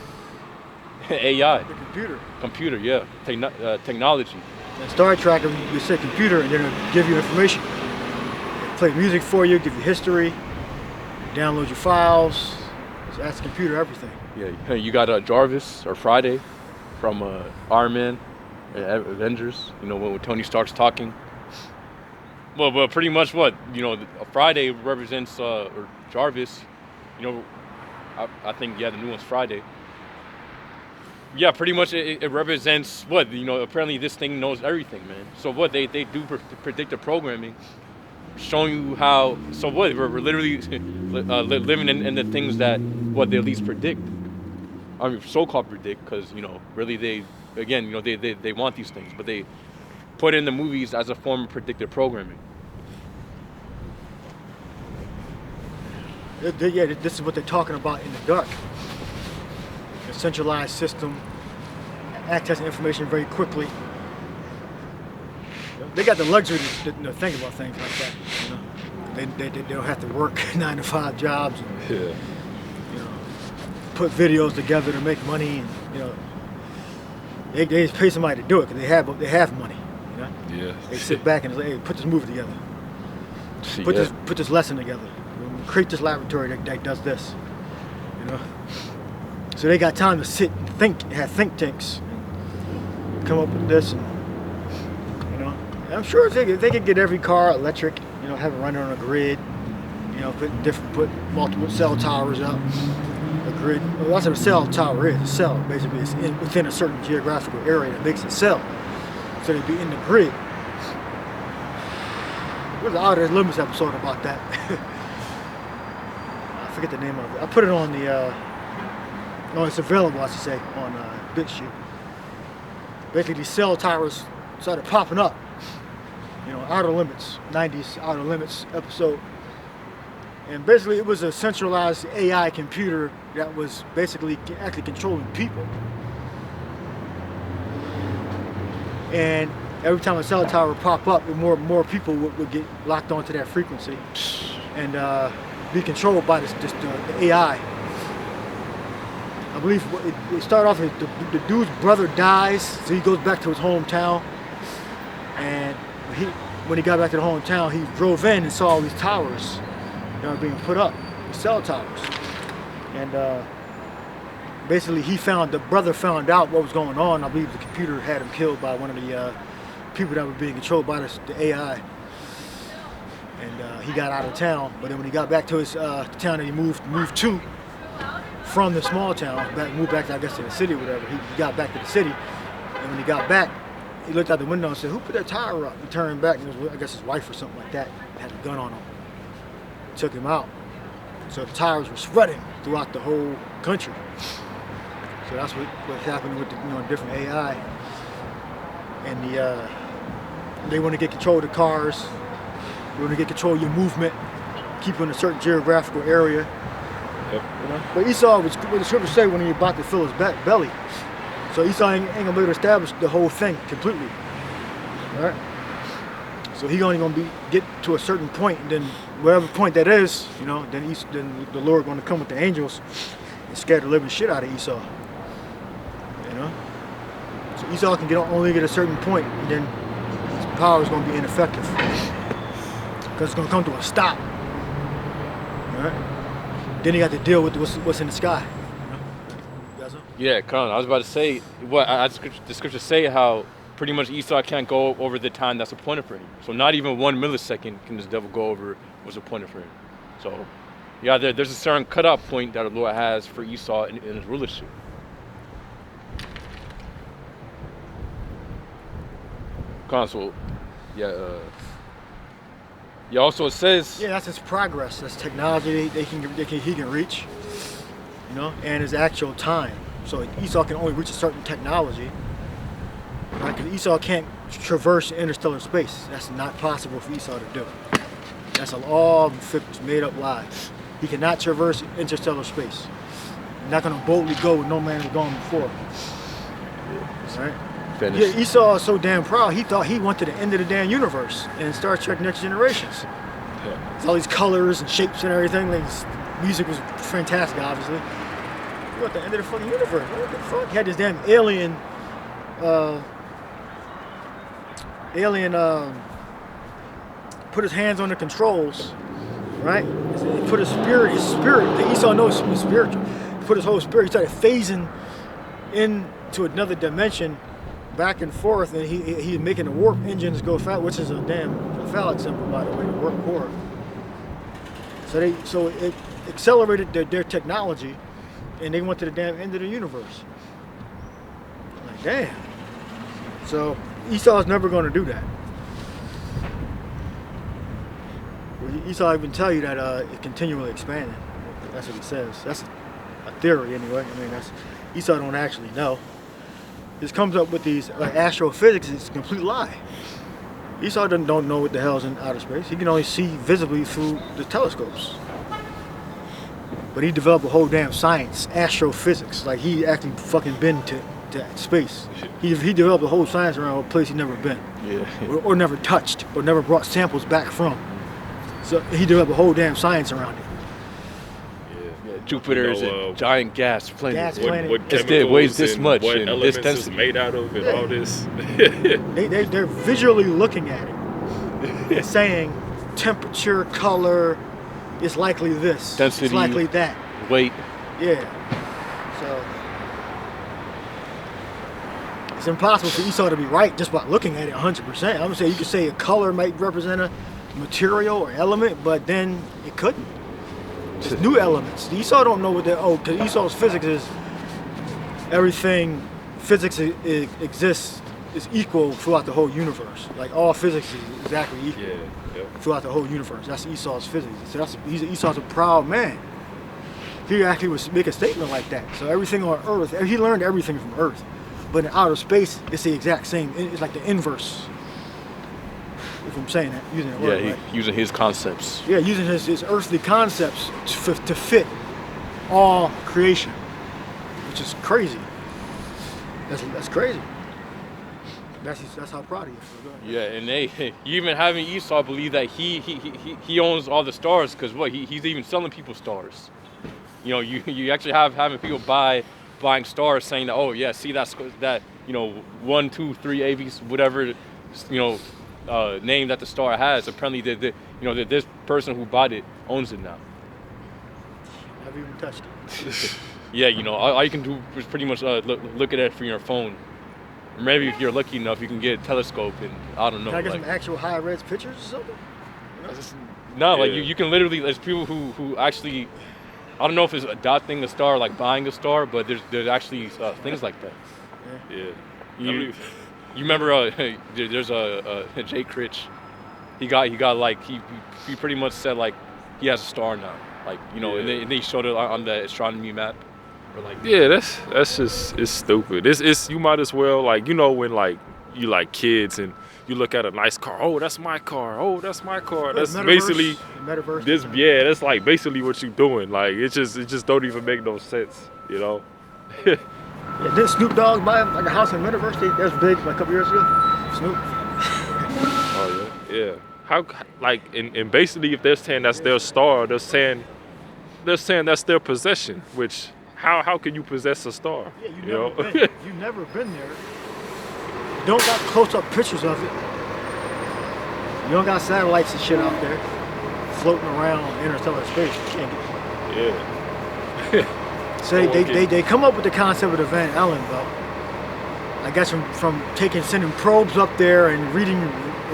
AI. The computer. Computer, yeah. Technology. And Star Trek, you say computer, and they're gonna give you information. They play music for you, give you history, download your files. So that's the computer, everything. Yeah, you got Jarvis or Friday from Iron Man. Avengers, when Tony Stark's talking. Well, pretty much what, Friday represents, or Jarvis, I think, the new one's Friday. Yeah, pretty much it represents what, apparently this thing knows everything, man. So what, they do predictive programming, showing you how, so what, we're literally living in the things that, what they at least predict. I mean, so-called predict, because, really they want these things, but they put in the movies as a form of predictive programming. Yeah, this is what they're talking about in the dark. A centralized system, accessing information very quickly. They got the luxury to think about things like that. They don't have to work 9-to-5 jobs. And, put videos together to make money, and they just pay somebody to do it because they have money. Yeah. They sit back and say, hey, put this movie together. Put this lesson together. Create this laboratory that does this. So they got time to sit and think, have think tanks, and come up with this and I'm sure they could get every car electric, you know, have it running on a grid, you know, put multiple cell towers up. A grid, well, that's what a cell tower is. A cell, basically, is within a certain geographical area that makes a cell. So they'd be in the grid. There's an Outer Limits episode about that. I forget the name of it. I put it on the, no, it's available, I should say, on BitSheet. Basically, these cell towers started popping up. You know, Outer Limits, 90s Outer Limits episode. And basically, it was a centralized AI computer that was basically actually controlling people. And every time a cell tower would pop up, more people would get locked onto that frequency and be controlled by the AI. I believe it started off with the dude's brother dies, so he goes back to his hometown. And when he got back to the hometown, he drove in and saw all these towers that were being put up, the cell towers. And basically the brother found out what was going on. I believe the computer had him killed by one of the people that were being controlled by the AI. And he got out of town, but then when he got back to his town that he moved to, from the small town, moved back, I guess, to the city or whatever, he got back to the city. And when he got back, he looked out the window and said, "Who put that tower up?" He turned back, and it was, I guess, his wife or something like that, had a gun on him. Took him out. So the towers were spreading throughout the whole country. So that's what's happening with the different AI. And they want to get control of the cars. They want to get control of your movement, keep you in a certain geographical area. Yep. You know? But Esau was what the scriptures say when he about to fill his belly. So Esau ain't gonna be able to establish the whole thing completely. All right. So he's only gonna get to a certain point, and then whatever point that is, then the Lord gonna come with the angels and scare the living shit out of Esau. You know. So Esau can only get a certain point, and then his power is gonna be ineffective because it's gonna come to a stop. All right. Then you got to deal with what's in the sky. You guys know? Yeah, Colin, I was about to say, the scriptures say how pretty much Esau can't go over the time that's appointed for him. So not even 1 millisecond can this devil go over what's appointed for him. So, yeah, there's a certain cutoff point that the Lord has for Esau in his rulership. Colin, so, yeah, also it says... Yeah, that's his progress. That's technology he can reach, and his actual time. So Esau can only reach a certain technology, right? Because Esau can't traverse interstellar space. That's not possible for Esau to do. That's all made up lies. He cannot traverse interstellar space. He's not going to boldly go where no man has gone before. Right? Finished. Yeah, Esau is so damn proud, he thought he went to the end of the damn universe in Star Trek Next Generations. Yeah. It's all these colors and shapes and everything. Like, music was fantastic, obviously. He went to the end of the fucking universe. What the fuck? He had this damn alien put his hands on the controls, right? He put his spirit, the Esau knows he was spiritual. He put his whole spirit, he started phasing into another dimension, back and forth, and he making the warp engines go fast, which is a phallic symbol, by the way, the warp core. So it accelerated their technology, and they went to the damn end of the universe. Like, damn. So Esau's never going to do that. Esau even tell you that it's continually expanding. That's what he says. That's a theory anyway. I mean, Esau don't actually know. This comes up with these astrophysics. It's a complete lie. Esau don't know what the hell's in outer space. He can only see visibly through the telescopes. But he developed a whole damn science, astrophysics. Like, he actually fucking been to space. He developed a whole science around a place he'd never been. Yeah. Or never touched, or never brought samples back from. So he developed a whole damn science around it. Jupiter is a giant gas planet. Gas planet. What It chemicals weighs this and much what and elements this it's density. made out of and Yeah. all this. They're visually looking at it. They're saying temperature, color, it's likely this. Density. It's likely that. Weight. Yeah. So It's impossible for Esau to be right just by looking at it 100%. I'm gonna say you could say a color might represent a material or element, but then it couldn't. It's new elements. Esau don't know what they're, because Esau's physics is everything, physics exists, is equal throughout the whole universe. Like all physics is exactly equal throughout the whole universe. That's Esau's physics. So Esau's a proud man. He actually would make a statement like that. So everything on Earth, he learned everything from Earth. But in outer space, it's the exact same. It's like the inverse. If I'm saying that, using that word, right? Using his concepts. Yeah, using his earthly concepts to fit all creation, which is crazy. That's crazy. That's how proud he is. Yeah, and you even having Esau believe that he owns all the stars, because he's even selling people stars. You know, you actually having people buying stars, saying that, oh yeah, see that 1, 2, 3 ABs, whatever, name that the star has. Apparently, this person who bought it owns it now. Never even touched it. Yeah, all you can do is pretty much look at it from your phone. Or maybe if you're lucky enough, you can get a telescope, and I don't know. Can I get some actual high-res pictures or something? No, like you can literally. There's people who actually. I don't know if it's adopting a star, like buying a star, but there's actually things like that. Yeah. You remember? There's a Jay Critch. He got like he pretty much said like he has a star now, like and then he showed it on the astronomy map. Or like that's just, it's stupid. It's you might as well, like, when like you like kids and you look at a nice car, oh that's my car, oh that's my car. That's basically metaverse. That's like basically what you're doing. Like it just don't even make no sense, Yeah, didn't Snoop Dogg buy like a house in metaverse? That was big like a couple years ago. Snoop. Oh yeah. How like and basically if they're saying that's their star, they're saying that's their possession, which how can you possess a star? Yeah, you've never been there. You don't got close-up pictures of it. You don't got satellites and shit out there floating around interstellar space. You can't get Yeah. So they come up with the concept of the Van Allen belt. I guess from sending probes up there and reading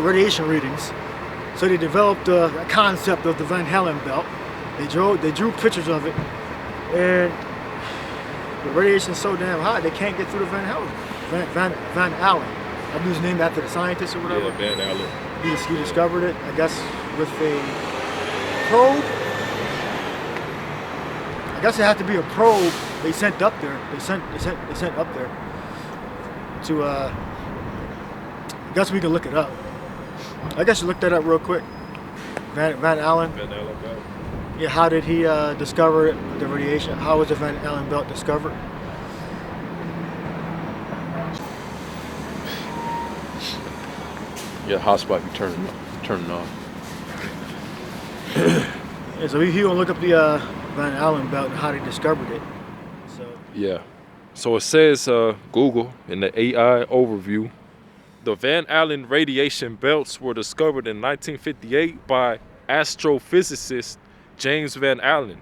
radiation readings. So they developed a concept of the Van Allen belt. They drew pictures of it, and the radiation's so damn hot they can't get through the Van Allen. Van Allen. I believe it's named after the scientist or whatever. Yeah, Van Allen. He discovered it, I guess, with a probe. I guess it had to be a probe they sent up there. They sent up there to. I guess we can look it up. I guess you look that up real quick. Van Allen. Van Allen belt. Yeah, how did he discover the radiation? How was the Van Allen belt discovered? Yeah, hotspot be turning off. Yeah, so he gonna look up the Van Allen belt and how they discovered it. So it says Google in the AI overview, the Van Allen radiation belts were discovered in 1958 by astrophysicist James Van Allen,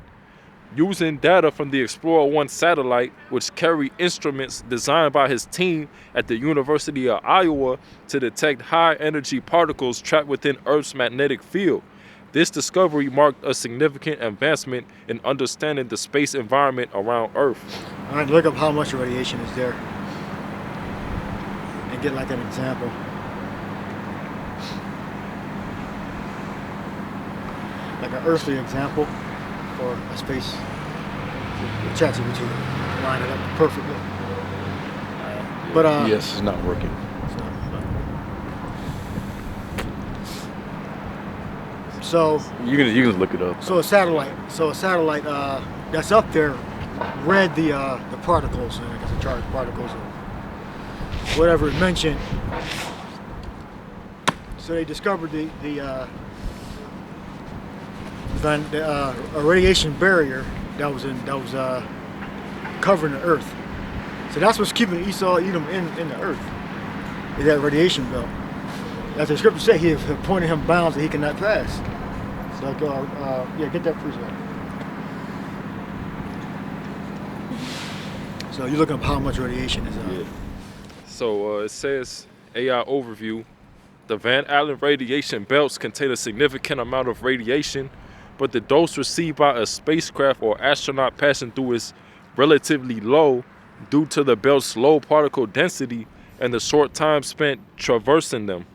using data from the Explorer 1 satellite, which carried instruments designed by his team at the University of Iowa to detect high-energy particles trapped within Earth's magnetic field. This discovery marked a significant advancement in understanding the space environment around Earth. All right, look up how much radiation is there and get like an example. Like an earthly example for a space. ChatGPT line it up perfectly. But yes, it's not working. So You can look it up. So a satellite that's up there read the particles, I guess the charged particles or whatever it mentioned. So they discovered a radiation barrier that was covering the Earth. So that's what's keeping Esau Edom in the Earth, is that radiation belt. As the scripture said, he had appointed him bounds that he cannot pass. So get that please. So you look up how much radiation is. So it says, AI overview, the Van Allen radiation belts contain a significant amount of radiation, but the dose received by a spacecraft or astronaut passing through is relatively low due to the belt's low particle density and the short time spent traversing them.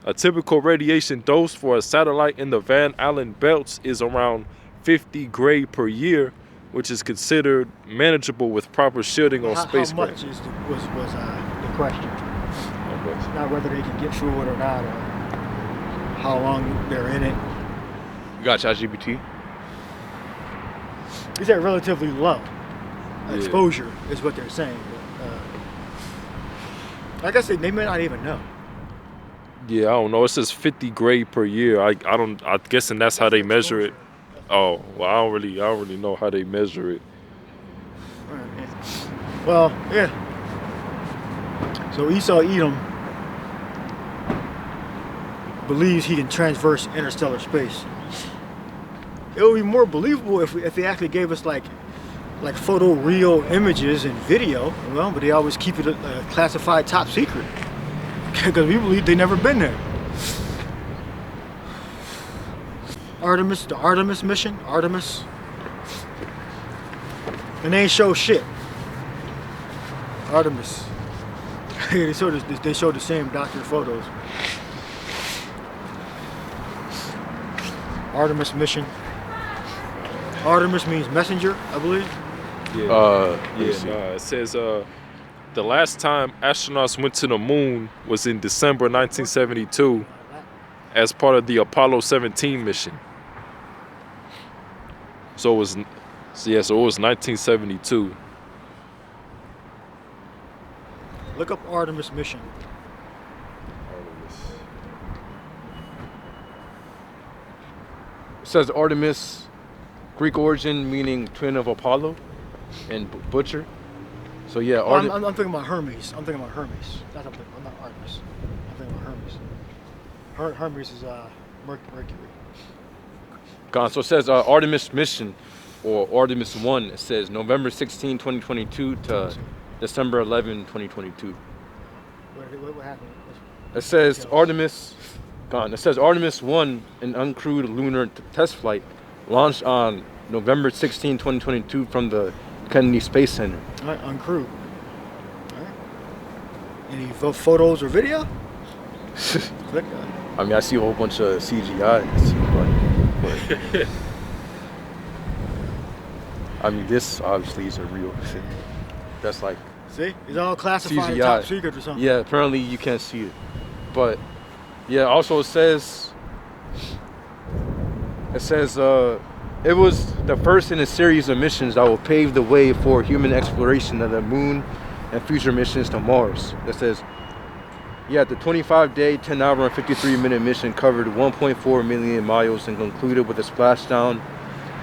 A typical radiation dose for a satellite in the Van Allen belts is around 50 gray per year, which is considered manageable with proper shielding on How spacecraft. much was the question? Not whether they can get through it or not, or how long they're in it. You got ChatGPT? He said relatively low Yeah. exposure is what they're saying. But, like I said, they may not even know. Yeah, I don't know. It says 50 gray per year. I'm guessing that's how they measure it. Oh, well, I don't really know how they measure it. Well, yeah. So Esau Edom believes he can transverse interstellar space. It would be more believable if they actually gave us like photo real images and video. Well, but they always keep it classified top secret because we believe they never been there. The Artemis mission, and they ain't show shit. Artemis. They showed the same doctored photos. Artemis mission. Artemis means messenger, I believe. It says the last time astronauts went to the moon was in December 1972 as part of the Apollo 17 mission. So it was 1972. Look up Artemis mission. It says Artemis, Greek origin meaning twin of Apollo, and butcher. So yeah, I'm thinking about Hermes. I'm not Artemis. I'm thinking about Hermes. Hermes is Mercury. Gone. So it says Artemis mission, or Artemis 1. It says November 16, 2022 to December 11, 2022. What happened? It says Artemis. Gone. It says Artemis 1, an uncrewed lunar test flight, launched on November 16, 2022 from the Kennedy Space Center. All right, uncrewed. All right. Any photos or video? Click. I mean, I see a whole bunch of CGI. But I mean, this obviously isn't real. That's like See, it's all classified CGI. top secret or something. Yeah, apparently you can't see it. But yeah, also it says it was the first in a series of missions that will pave the way for human exploration of the moon and future missions to Mars. It says, yeah, the 25-day, 10-hour, and 53-minute mission covered 1.4 million miles and concluded with a splashdown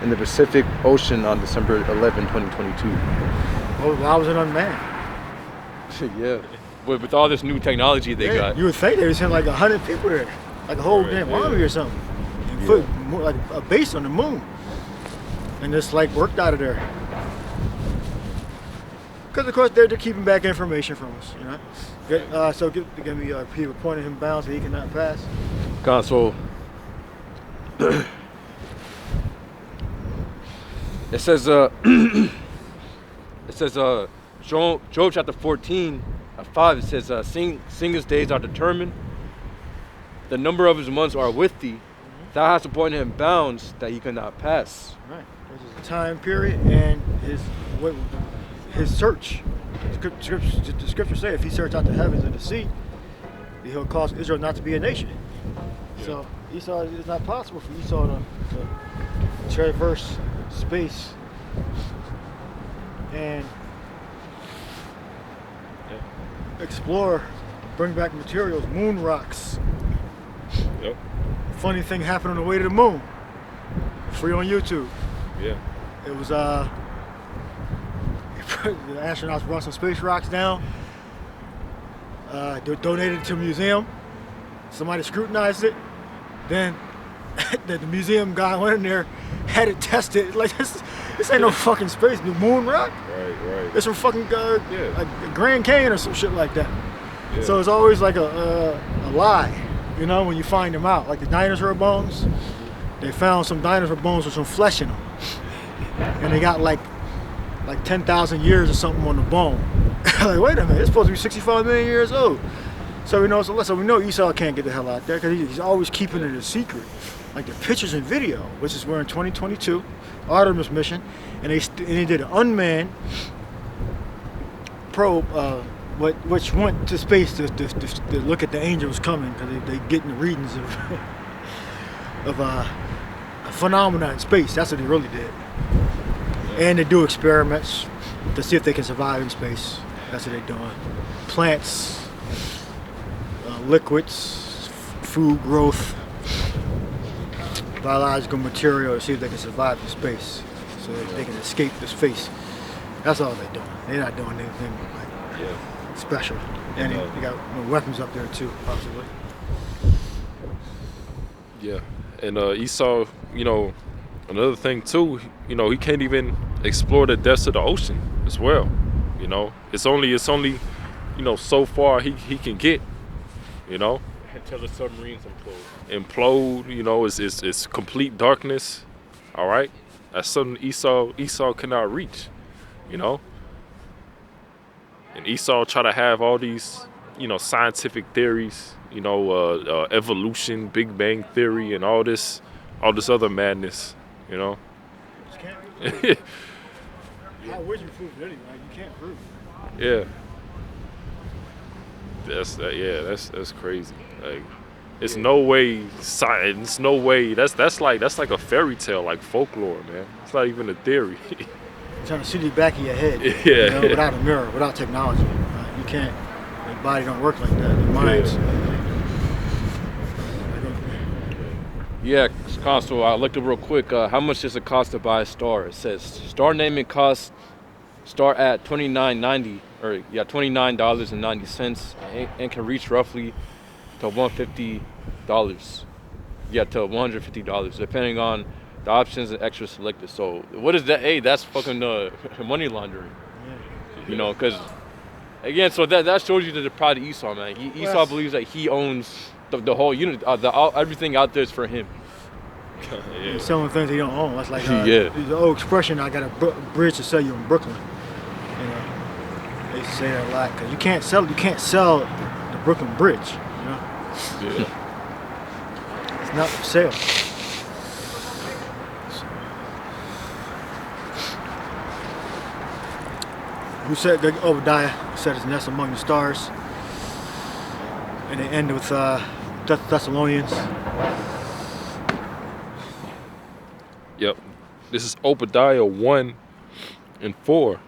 in the Pacific Ocean on December 11, 2022. Well, I was an unmanned. Yeah, but with all this new technology they got. You would think they would send like 100 people there, like a whole damn army or something, and put more, like a base on the moon, and just like worked out of there. Because of course they're keeping back information from us, you know. So give me people pointing him bound so he cannot pass. Console. It says Job chapter 14 5, it says sing his days are determined, the number of his months are with thee, thou hast appointed him bounds that he cannot pass. Right. There's a time period and his search. The scriptures say if he search out the heavens and the sea, he'll cause Israel not to be a nation. So Esau, it's not possible for Esau to traverse space and explore, bring back materials, moon rocks. Yep. Funny thing happened on the way to the moon. Free on YouTube. Yeah. It was the astronauts brought some space rocks down. They donated it to a museum. Somebody scrutinized it. Then the museum guy went in there, had it tested. Like this ain't no fucking space, the moon rock. Right. It's from fucking like Grand Canyon or some shit like that. So it's always like a lie, you know, when you find them out. Like the dinosaur bones, they found some dinosaur bones with some flesh in them, and they got like 10,000 years or something on the bone. Like, wait a minute, it's supposed to be 65 million years old. So we know, we know Esau can't get the hell out there because he's always keeping it a secret. Like the pictures and video, which is we're in 2022, Artemis mission, and they did an unmanned probe, which went to space to look at the angels coming because they getting the readings of a phenomena in space. That's what they really did. And they do experiments to see if they can survive in space. That's what they're doing. Plants, liquids, food growth, biological material to see if they can survive in space, so that they can escape the space. That's all they're doing. They're not doing anything like special. And they got weapons up there too, possibly. Yeah, and Esau, you know, another thing too, you know, he can't even explore the depths of the ocean as well. You know, it's only, you know, so far he can get. You know, until the submarines implode. You know, it's complete darkness. All right, that's something Esau cannot reach. You know, and Esau try to have all these, you know, scientific theories. You know, evolution, Big Bang theory, and all this other madness. You know. You can't prove it. How would you prove it anyway? You can't prove it. Yeah. That's crazy. Like, it's no way science, no way. That's like a fairy tale, like folklore, man. It's not even a theory. You're trying to see the back of your head, Yeah. you know, without a mirror, without technology. You can't. Your body don't work like that. Your mind's. Yeah, Constable, I looked up real quick. How much does it cost to buy a star? It says star naming costs start at $29.90 or $29.90 and can reach roughly to $150. Yeah, to $150 depending on the options and extras selected. So what is that? Hey, that's fucking money laundering. You know, because again, so that shows you that the pride of Esau, man. Esau believes that he owns the whole unit, everything out there is for him. He's selling things he don't own. That's like yeah. The old expression, I got a bridge to sell you in Brooklyn. You know, they say that a lot because you can't sell the Brooklyn Bridge. You know, it's not for sale. Who said Obadiah set his nest among the stars? And they end with Thessalonians. Yep. This is Obadiah 1:4.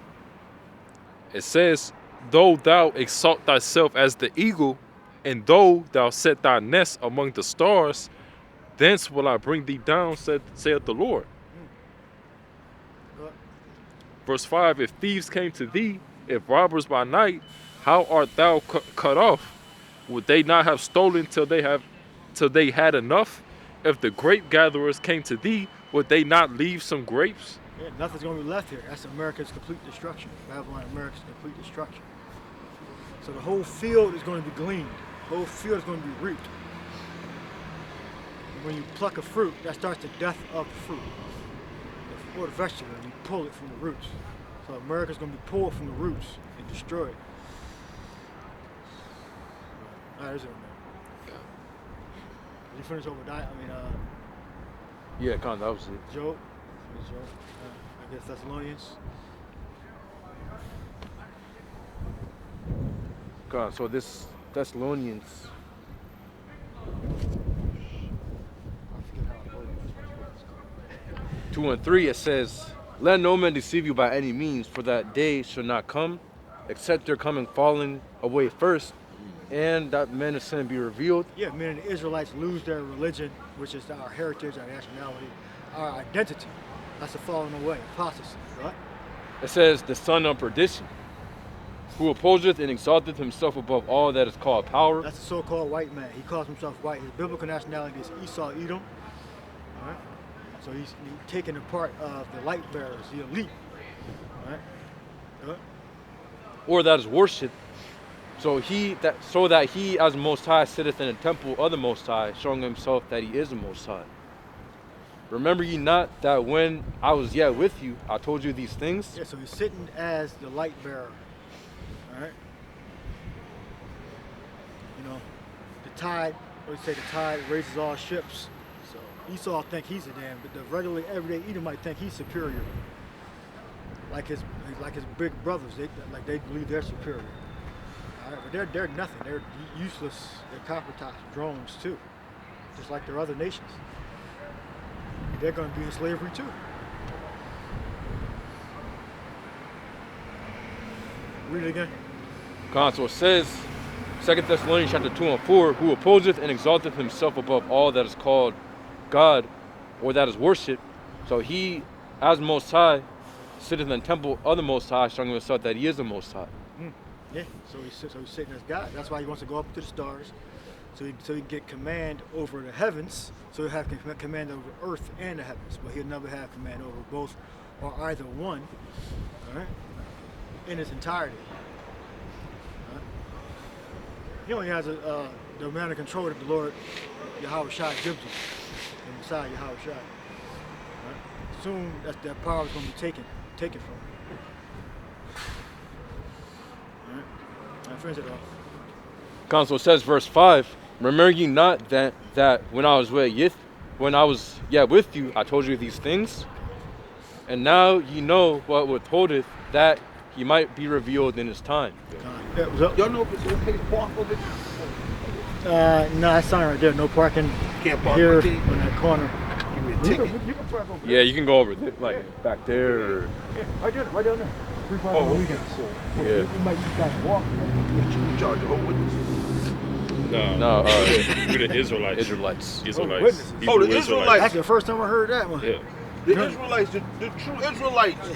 It says, though thou exalt thyself as the eagle, and though thou set thy nest among the stars, thence will I bring thee down, saith the Lord. Verse 5, if thieves came to thee, if robbers by night, how art thou cut off? Would they not have stolen till they had enough? If the grape gatherers came to thee, would they not leave some grapes? Yeah, nothing's going to be left here. That's America's complete destruction. Babylon, America's complete destruction. So the whole field is going to be gleaned. The whole field is going to be reaped. And when you pluck a fruit, that starts the death of the fruit. Or the vegetable, and you pull it from the roots. So America's going to be pulled from the roots and destroyed. All right, there's it. Did you finish Obadiah? Yeah, that was it. Job. I guess Thessalonians. God, so this Thessalonians. I forget how I wrote it. 2:3 it says, let no man deceive you by any means, for that day shall not come, except their coming falling away first, and that men of sin be revealed. Yeah, meaning the Israelites lose their religion, which is our heritage, our nationality, our identity. That's the falling away, apostasy, right? It says, the son of perdition, who opposeth and exalteth himself above all that is called power. That's the so-called white man. He calls himself white. His biblical nationality is Esau, Edom. All right? So he's taking the part of the light bearers, the elite. All right? Or that is worship So that he as Most High sitteth in the temple of the Most High, showing himself that he is the Most High. Remember ye not that when I was yet with you, I told you these things? Yeah, so he's sitting as the light bearer. All right. You know, the tide. What do you say? The tide raises all ships. So Esau think he's a damn, but the regular everyday Edomite think he's superior. Like his big brothers, they believe they're superior. All right, but they're nothing. They're useless. They're copper-topped drones too, just like their other nations. They're going to be in slavery too. Read it again. So it says, 2 Thessalonians chapter 2 and 4, who opposeth and exalteth himself above all that is called God or that is worshipped. So he, as Most High, sitteth in the temple of the Most High, showing himself that he is the Most High. Yeah, so he's sitting as God. That's why he wants to go up to the stars, so he can get command over the heavens. So he'll have command over earth and the heavens, but he'll never have command over both or either one. All right, in its entirety. All right? He only has the amount of control that the Lord Yahweh Shai gives him, the Messiah Yahweh Shai. Right? Soon that power is going to be taken from him. I finish it off. So it says, verse 5, remember ye not that when I was yet with you, I told you these things? And now ye know what withholdeth, that he might be revealed in his time. Yeah, what's up? Y'all know if it's okay to park over there? No, that's sign right there. No parking Can't park here right there. in that corner. Give me a You ticket. can park over there. Yeah, you can go over there, like back there. Or, Yeah, right down there. Free parking on the weekends. yeah. You might just guys walk. You charge the whole witness. No, we're the Israelites. Israelites. Israelites. witnesses. Hebrew Oh, the Israelites. That's the first time I heard that one. Yeah. The Israelites, the true Israelites.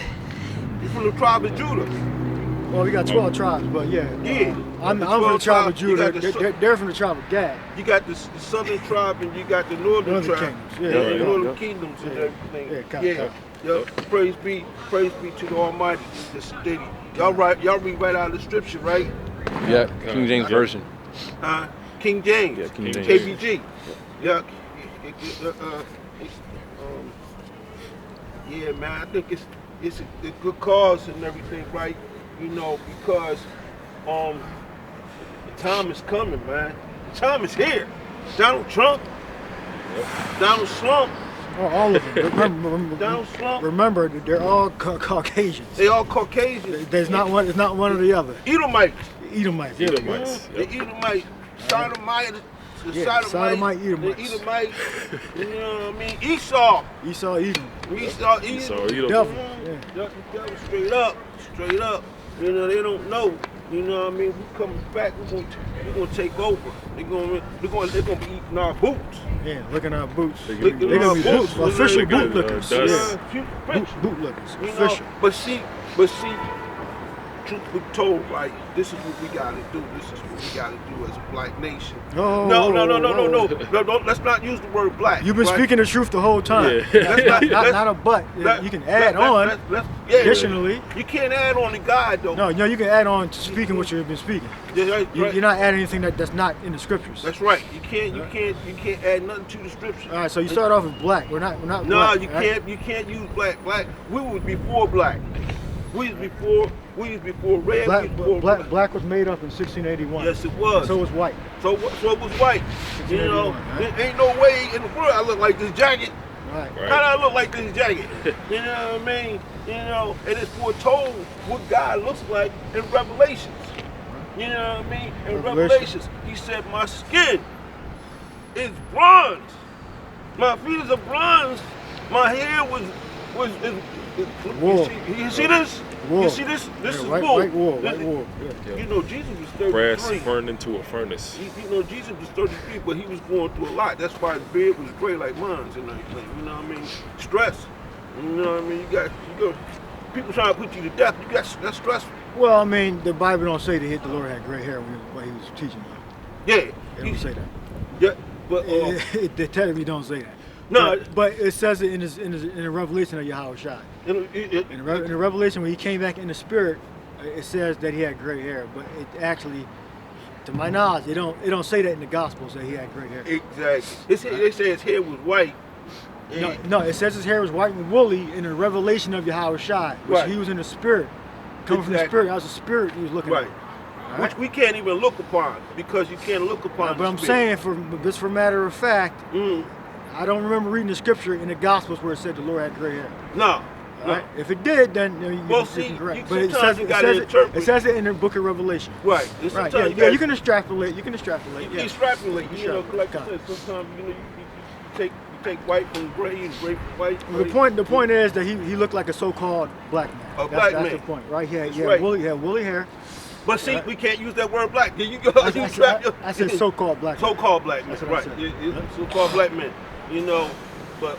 You're from the tribe of Judah. Well, we got 12 tribes, but yeah. Yeah. I'm The from the 12 tribe of tribes, you Judah. got the They're from the tribe of Gad. You got the southern tribe and you got the northern Northern tribe. kingdoms. Yeah, the yeah, northern yeah. kingdoms and Yeah. everything. Yeah, Yeah. Praise be to the Almighty. The steady. Y'all read right out of the scripture, right? Yeah, King James Version. King James. Yeah, King James. KBG. Yeah. Yeah, man. I think it's a good cause and everything, right? You know, because the time is coming, man. The time is here. Donald Trump. Donald Trump. Oh, all of them. Donald Trump. Remember, they're all Caucasians. They all Caucasians. There's not one. It's not one or the other. Edomites. Edomites. Edomites. The Edomite. Sodomite. The Yeah, Sodomite. Edomites. The Edomite. You know what I mean? Esau. Esau, Edom. Esau. So Edom. you Devil. know, Yeah. Straight up. Straight up. You know, they don't know. You know what I mean? We coming back, we're gonna take over. They're gonna be eating our boots. Yeah, look at our boots. They're Licking gonna our be boots. official They're boot gonna lickers. dust. Yeah. Bootlickers. You Official. know, but see, truth be told, like, this is what we gotta do. This is what we gotta do as a black nation. No, Don't, let's not use the word black. You've been right? speaking the truth the whole time. Yeah. Not a but. You can add on. Additionally. You can't add on to God though. No, you can add on to speaking what you've been speaking. Yeah, right. You're not adding anything that's not in the scriptures. That's right. You can't add nothing to the scripture. All right, so you start off with black. We're not No, black. you right? can't use black. Black. We was before black. We was before red. Black was made up in 1681. Yes, it was. So was white. So it was white. You know, 1681, right? there ain't no way in the world I look like this jacket. Right. Right. How do I look like this jacket? You know what I mean? You know, and it's foretold what God looks like in Revelations. You know what I mean? In Revelations, he said, my skin is bronze. My feet are bronze. My hair was wool. You see this? Wool. You see this? This is white, wool. White wool. White wool. Yeah. You know, Jesus was 33. brass burned into a furnace. You know, Jesus was 33, but he was going through a lot. That's why his beard was gray like mine and everything. You know what I mean? Stress. You know what I mean? You got people trying to put you to death. That's stressful. Well, I mean, the Bible don't say that the Lord had gray hair when he was teaching. Yeah. It don't say that. Yeah, but It technically don't say that. no. But it says it in the revelation of Yahweh Shai. In the revelation when he came back in the spirit, it says that he had gray hair, but it actually To my knowledge, it don't say that in the Gospels that he had gray hair. Exactly. They say his hair was white. No, it says his hair was white and woolly in the revelation of Yahweh Shai, which Right. he was in the spirit, coming from the spirit. That was the spirit he was looking Right. at. All right? Which we can't even look upon because you can't look upon. But the I'm spirit. saying, just for matter of fact, I don't remember reading the scripture in the Gospels where it said the Lord had gray hair. No. All right? If it did, then you Well, can see, correct. you- But sometimes you gotta interpret. it says it in the book of Revelation. Right. And Right. sometimes Yeah, you can extrapolate. You can extrapolate. You Yeah. extrapolate. You know, like I Okay. said, sometimes you take white from gray and gray from white. Well, the point is that he looked like a so-called black man. A black that's man. the point, right? He had right. woolly hair. But see, Right. we can't use that word black. There you go. I said so-called black man. So-called black men. That's what I Right. said. So-called black men. You know, but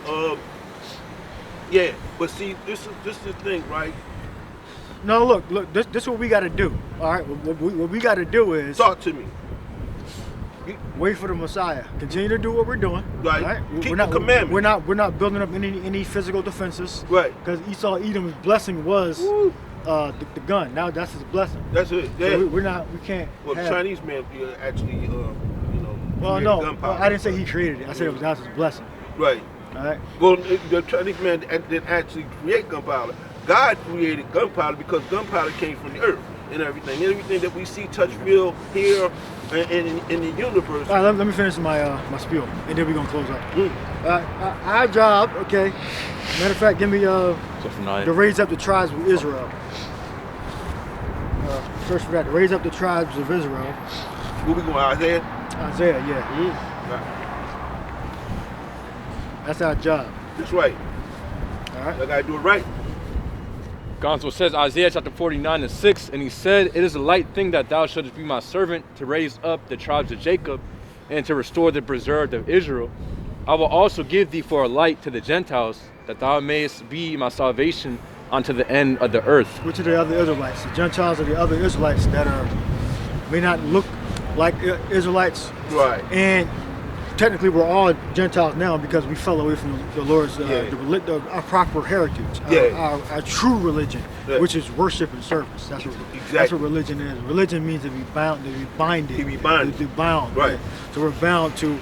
yeah. But see, this is the thing, right? No, look. This is what we got to do. All right. What we got to do is Talk to me. wait for the Messiah. Continue to do what we're doing. Right. Keep the commandments. We're not building up any physical defenses. Right. Because Esau Edom's blessing was the gun. Now that's his blessing. That's it. Yeah. So we can't. Well, the have, Chinese man actually, you know. Well, created no, gunpowder. I didn't say he created it. I said that was his blessing. Right. All right. Well, the Chinese man didn't actually create gunpowder. God created gunpowder because gunpowder came from the earth and everything. Everything that we see, touch, feel, hear, and in the universe. All right, let me finish my my spiel, and then we're gonna close up. Our job, okay. Matter of fact, give me to raise up the tribes of Israel. Search for that. To raise up the tribes of Israel. Where we going, Isaiah? Isaiah, yeah. That's our job. That's right. All right. I gotta do it right. Gonzo says Isaiah chapter 49:6, and he said, "It is a light thing that thou shouldest be my servant to raise up the tribes of Jacob and to restore the preserved of Israel. I will also give thee for a light to the Gentiles, that thou mayest be my salvation unto the end of the earth." Which are the other Israelites? The Gentiles are the other Israelites that may not look like Israelites. Right. And technically, we're all Gentiles now because we fell away from the Lord's our proper heritage, our true religion, which is worship and service. That's what religion is. Religion means to be bound, to be binded, To be binded. to be bound. Right. So we're bound to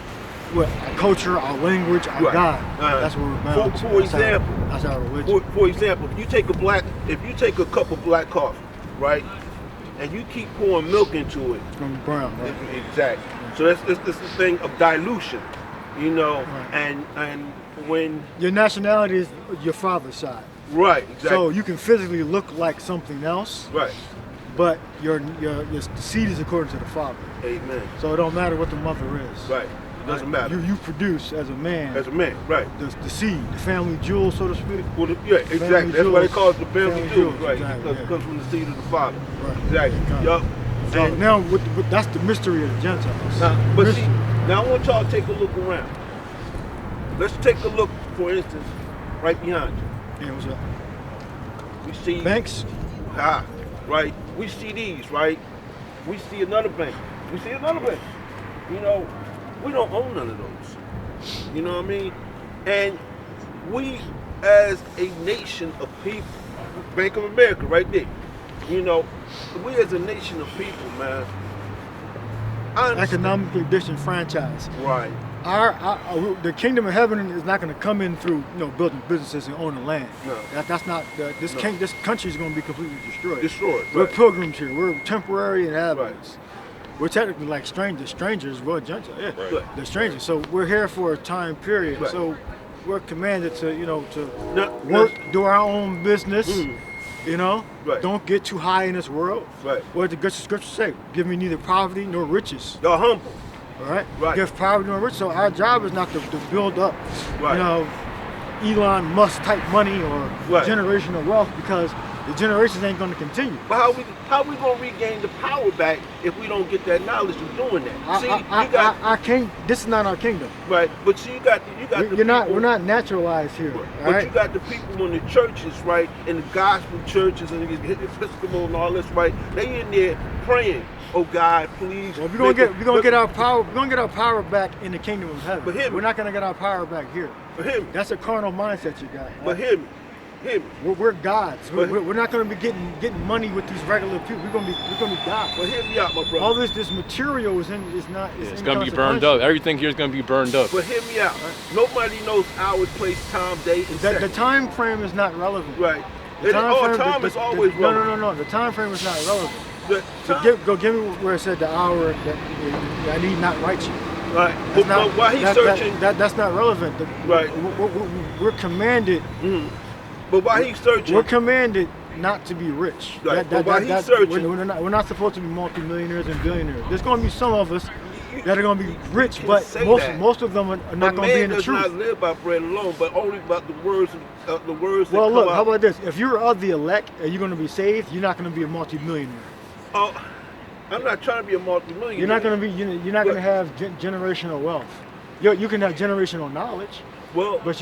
what our culture, our language, our Right. God. That's what we're bound to. For example, that's our religion. For example, if you take a cup of black coffee, right, and you keep pouring milk into it, From brown, right? exactly. So that's the thing of dilution, you know, Right. and when Your nationality is your father's side. right, exactly, So you can physically look like something else, right, but your seed is according to the father. amen, So it don't matter what the mother is. right, it doesn't matter. You produce as a man. Right. The seed, the family jewel, so to speak. Well, yeah, exactly. That's why they call it the family jewels, right? Exactly, Because it comes from the seed of the father. Right. Exactly. Okay. Yup. So And now, that's the mystery of the Gentiles. but Mystery. see, now I want y'all to take a look around. Let's take a look, for instance, right behind you. Yeah, what's up? We see Banks? right? We see these, right? We see another bank. We see another bank. You know, we don't own none of those. You know what I mean? And we, as a nation of people, Bank of America, right there. You know, we as a nation of people, man. I understand- Economically disenfranchised. Right. The kingdom of heaven is not going to come in through building businesses and owning land. No. That's not this. No. This country is going to be completely destroyed. Destroyed. We're Right. pilgrims here. We're temporary inhabitants. We're technically like strangers. Strangers, well, Gentiles. Yeah, Right. they're strangers. So we're here for a time period. Right. So we're commanded to Now- work, do our own business. Mhm. Right. Don't get too high in this world. Right. What did the scripture say? Give me neither poverty nor riches. Y'all humble. All right. Right. Give poverty nor riches. So our job is not to build up, Right. Elon Musk type money or Right. generational wealth, because the generations ain't going to continue. But how we gonna regain the power back if we don't get that knowledge of doing that? See, I can't. This is not our kingdom. right. But see, you got the You're not. people- We're not naturalized here. All But right. you got the people in the churches, right, in the gospel churches and the Episcopal and all this, right? They in there praying, "Oh God, please." Well, we're gonna get our power. We're gonna get our power back in the kingdom of heaven. But hear me. We're not gonna get our power back here. For him, That's a carnal mindset you got. but hear me. Hear me. We're gods. But- We're not going to be getting money with these regular people. We're going to be gods. But hear me out, my brother. All this material is not. It's gonna be burned up. Everything here is gonna be burned up. But hear me out. Nobody knows hours, place, time, date, and The seconds. time frame is not relevant. Right. The Time is always relevant. No. The time frame is not relevant. The So time- give me where it said the hour that I need not write you. Right. That's But while he's searching, that's not relevant. Right. We're commanded. but while he's searching, We're commanded not to be rich. Right, but while he's searching- we're not supposed to be multimillionaires and billionaires. There's going to be some of us that are going to be rich, can but say that. most of them are not a going to be man in the does not truth. live by bread alone, but only by the words that Well, come look, out. how about this? If you're of the elect and you're going to be saved, you're not going to be a multimillionaire. Oh, I'm not trying to be a multimillionaire. You're not going to be. You're not going to have generational wealth. You can have generational knowledge, Well, but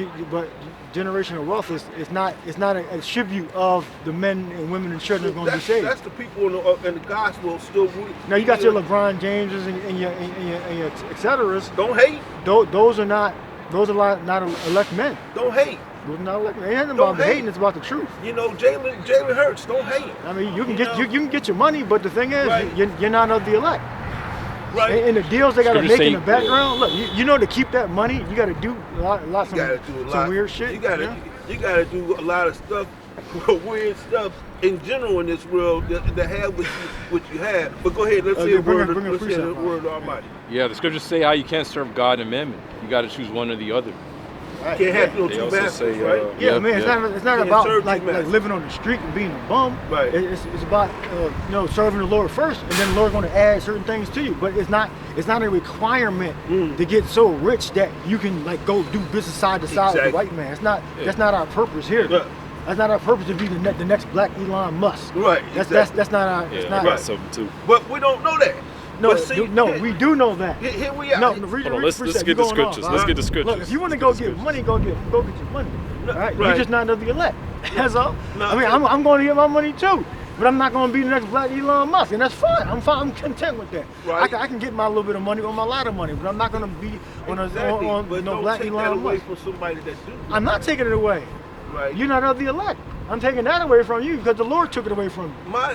generational wealth is not a tribute of the men and women and children that are going to be saved. that's the people in the gospel still. Now you got your LeBron Jameses and your et ceteras. Don't hate. Those are not elect men. Don't hate. Those are not elect men. It ain't Don't about hate. hating. It's about the truth. You know, Jalen Hurts. Don't hate. I mean, you can You know? get your money, but the thing is, Right. you're not of the elect. Right. And the deals they got to Scripture make in say- the background. Look, you know, to keep that money, you got to do a lot You gotta do a lot. some weird shit. You gotta, yeah? you gotta do a lot of stuff, weird stuff in general in this world that have what you have. But go ahead, let's Okay, hear a bring word. a- bring a Let's hear the precept, word of Almighty. Yeah, the scriptures say how you can't serve God and mammon. You got to choose one or the other. Right, Can't have no They two also masters, say, right? Yeah, Yep, man, yep. it's not Can't about serve like two masters. living on the street and being a bum. Right. It's about serving the Lord first, and then the Lord's going to add certain things to you. But it's not a requirement to get so rich that you can like go do business side to side with the Exactly. white man. It's not. That's not our purpose here. Yeah. That's not our purpose to be the next black Elon Musk. Right, That's exactly. that's not our. Yeah, it's I not. got Right. something too. But we don't know that. No, But see, we do know that. Here we are. No, read Hold on, read let's precept. get You're the going off, scriptures. all Let's right? get the scriptures. Look, if you want to Let's go get the get money, go get your money. All right, Right. you're just not of the elect. That's all. No, I mean, I'm going to get my money too, but I'm not going to be the next black Elon Musk, and that's fine. I'm fine. I'm content with that. Right. I can get my little bit of money or my lot of money, but I'm not going to be Exactly. on But no don't black take that Elon away Musk. from somebody that do. I'm not taking it away. Right. You're not of the elect. I'm taking that away from you because the Lord took it away from you. my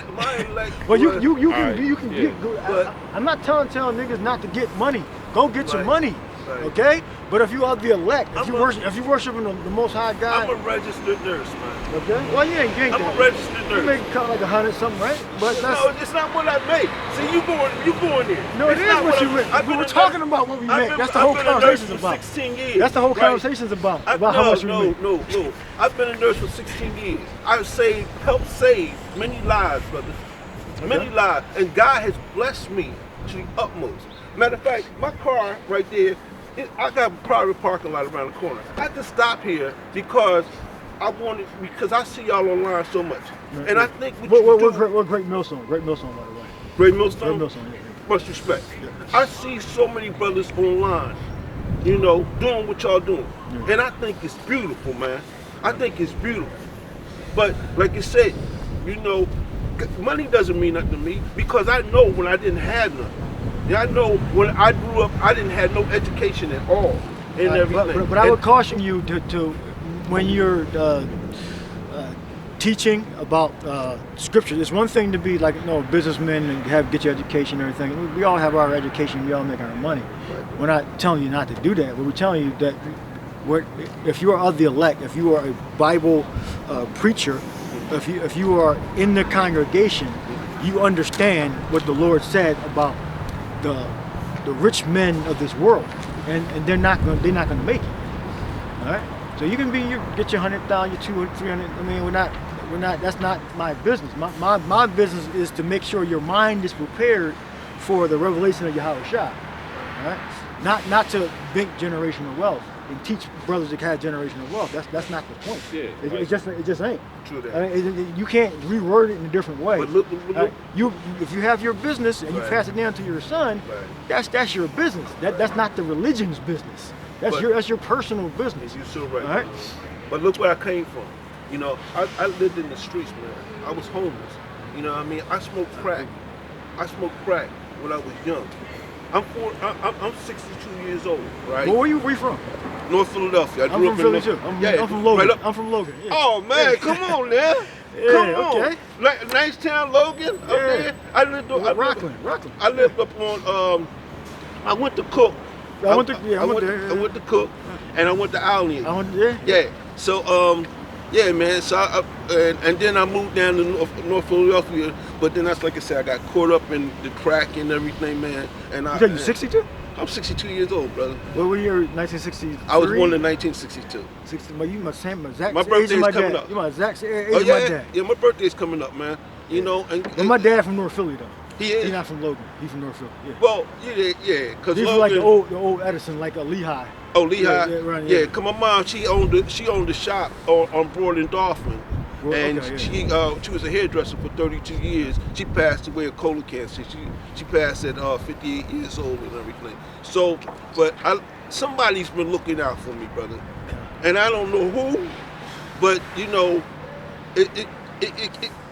elect. Well, you was- can Alright, you can yeah. get. But- I'm not telling niggas not to get money. Go get your Right, money, right. okay? But if you are the elect, if I'm you a- worshiping the Most High I'm a God, registered nurse, man. okay? Well, you ain't I'm that. a registered You nurse. make cut like 100 something, right? But that's No, it's not what I make. See, you going there. no, it It's is not what you I- make. I've We been were a talking nurse- about what we I've make. been- That's the I've whole been a nurse conversation's for about. 16 years. That's the whole right? conversation's about how much we make. No. I've been a nurse for 16 years. I've helped save many lives, brothers. Many lives. And God has blessed me to the utmost. Matter of fact, my car right there, I got a private parking lot around the corner. I had to stop here because I see y'all online so much. And I think what you do, We're Great Millstone. Great Millstone, by the way. Great Millstone, Great Millstone. Yeah. much respect. I see so many brothers online, you know, doing what y'all doing. And I think it's beautiful, man. I think it's beautiful. But like you said, you know, money doesn't mean nothing to me because I know when I didn't have nothing. Yeah, I know when I grew up, I didn't have no education at all and everything. But I would caution you to when you're teaching about scripture. It's one thing to be like businessmen and get your education and everything. We all have our education. We all make our money. We're not telling you not to do that. But we're telling you that if you are of the elect, if you are a Bible preacher, if you are in the congregation, you understand what the Lord said about the rich men of this world, and they're not going to make it. All right. So you can get your 100,000, your 200, 300. I mean, we're not. That's not my business. My business is to make sure your mind is prepared for the revelation of Yahweh Shah. All right. Not to make generational wealth and teach brothers that have generational wealth. That's not the point. Yeah, It right. just ain't. True that. I mean, you can't reword it in a different way. But look, If you have your business and you Right. pass it down to your son, Right. that's your business. That's not the religion's business. That's But- your personal business. you're so right. All right. But look where I came from. You know, I lived in the streets, man. I was homeless. You know what I mean? I smoked crack. I smoked crack when I was young. I'm 62 years old, right? Well, where you from? North Philadelphia. I I'm grew from up Philly in too. yeah, I'm from Logan. right up- I'm from Logan. Yeah. Oh man, Yeah. come on now. Yeah, Come on. okay. Like nice town Logan up Yeah. there. I lived Rockland. I lived up on I went to Cook. I went there. I went to Cook and I went to Allen. Yeah. Yeah. So yeah, man. So and then I moved down to North Philadelphia, but then that's like I said, I got caught up in the crack and everything, man. And You said you're 62? I'm 62 years old, brother. What were you, 1963? I was born in 1962. 60, but you must same exact My age birthday's as my coming dad. up. You my exact age Oh as my yeah, dad. yeah. My birthday's coming up, man. You know, and But my dad from North Philly though. he is. He's not from Logan. He's from North Philly. Yeah. Well, yeah, cause He's Logan, like the old Edison, like a Lehigh. oh Lehigh, Yeah, right, yeah. yeah. Cause my mom, she owned the shop on Broad and Dolphin, Well, and okay, yeah. she was a hairdresser for 32 years. She passed away of colon cancer. She passed at 58 years old and everything. So, but somebody's been looking out for me, brother, and I don't know who, but you know, it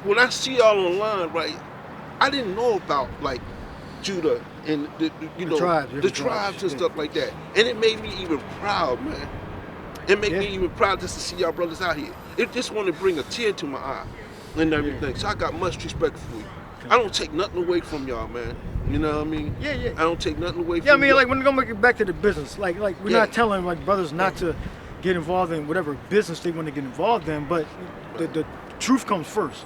when I see y'all online, right? I didn't know about like Judah and the tribes and stuff like that, and it made me even proud, man. It made me even proud just to see y'all brothers out here. It just want to bring a tear to my eye and everything. So I got much respect for you. I don't take nothing away from y'all, man. You know what I mean? Yeah. I don't take nothing away from Yeah, I mean, y'all. like when we gonna get back to the business, like we're not telling like brothers not to get involved in whatever business they want to get involved in, but the truth comes first.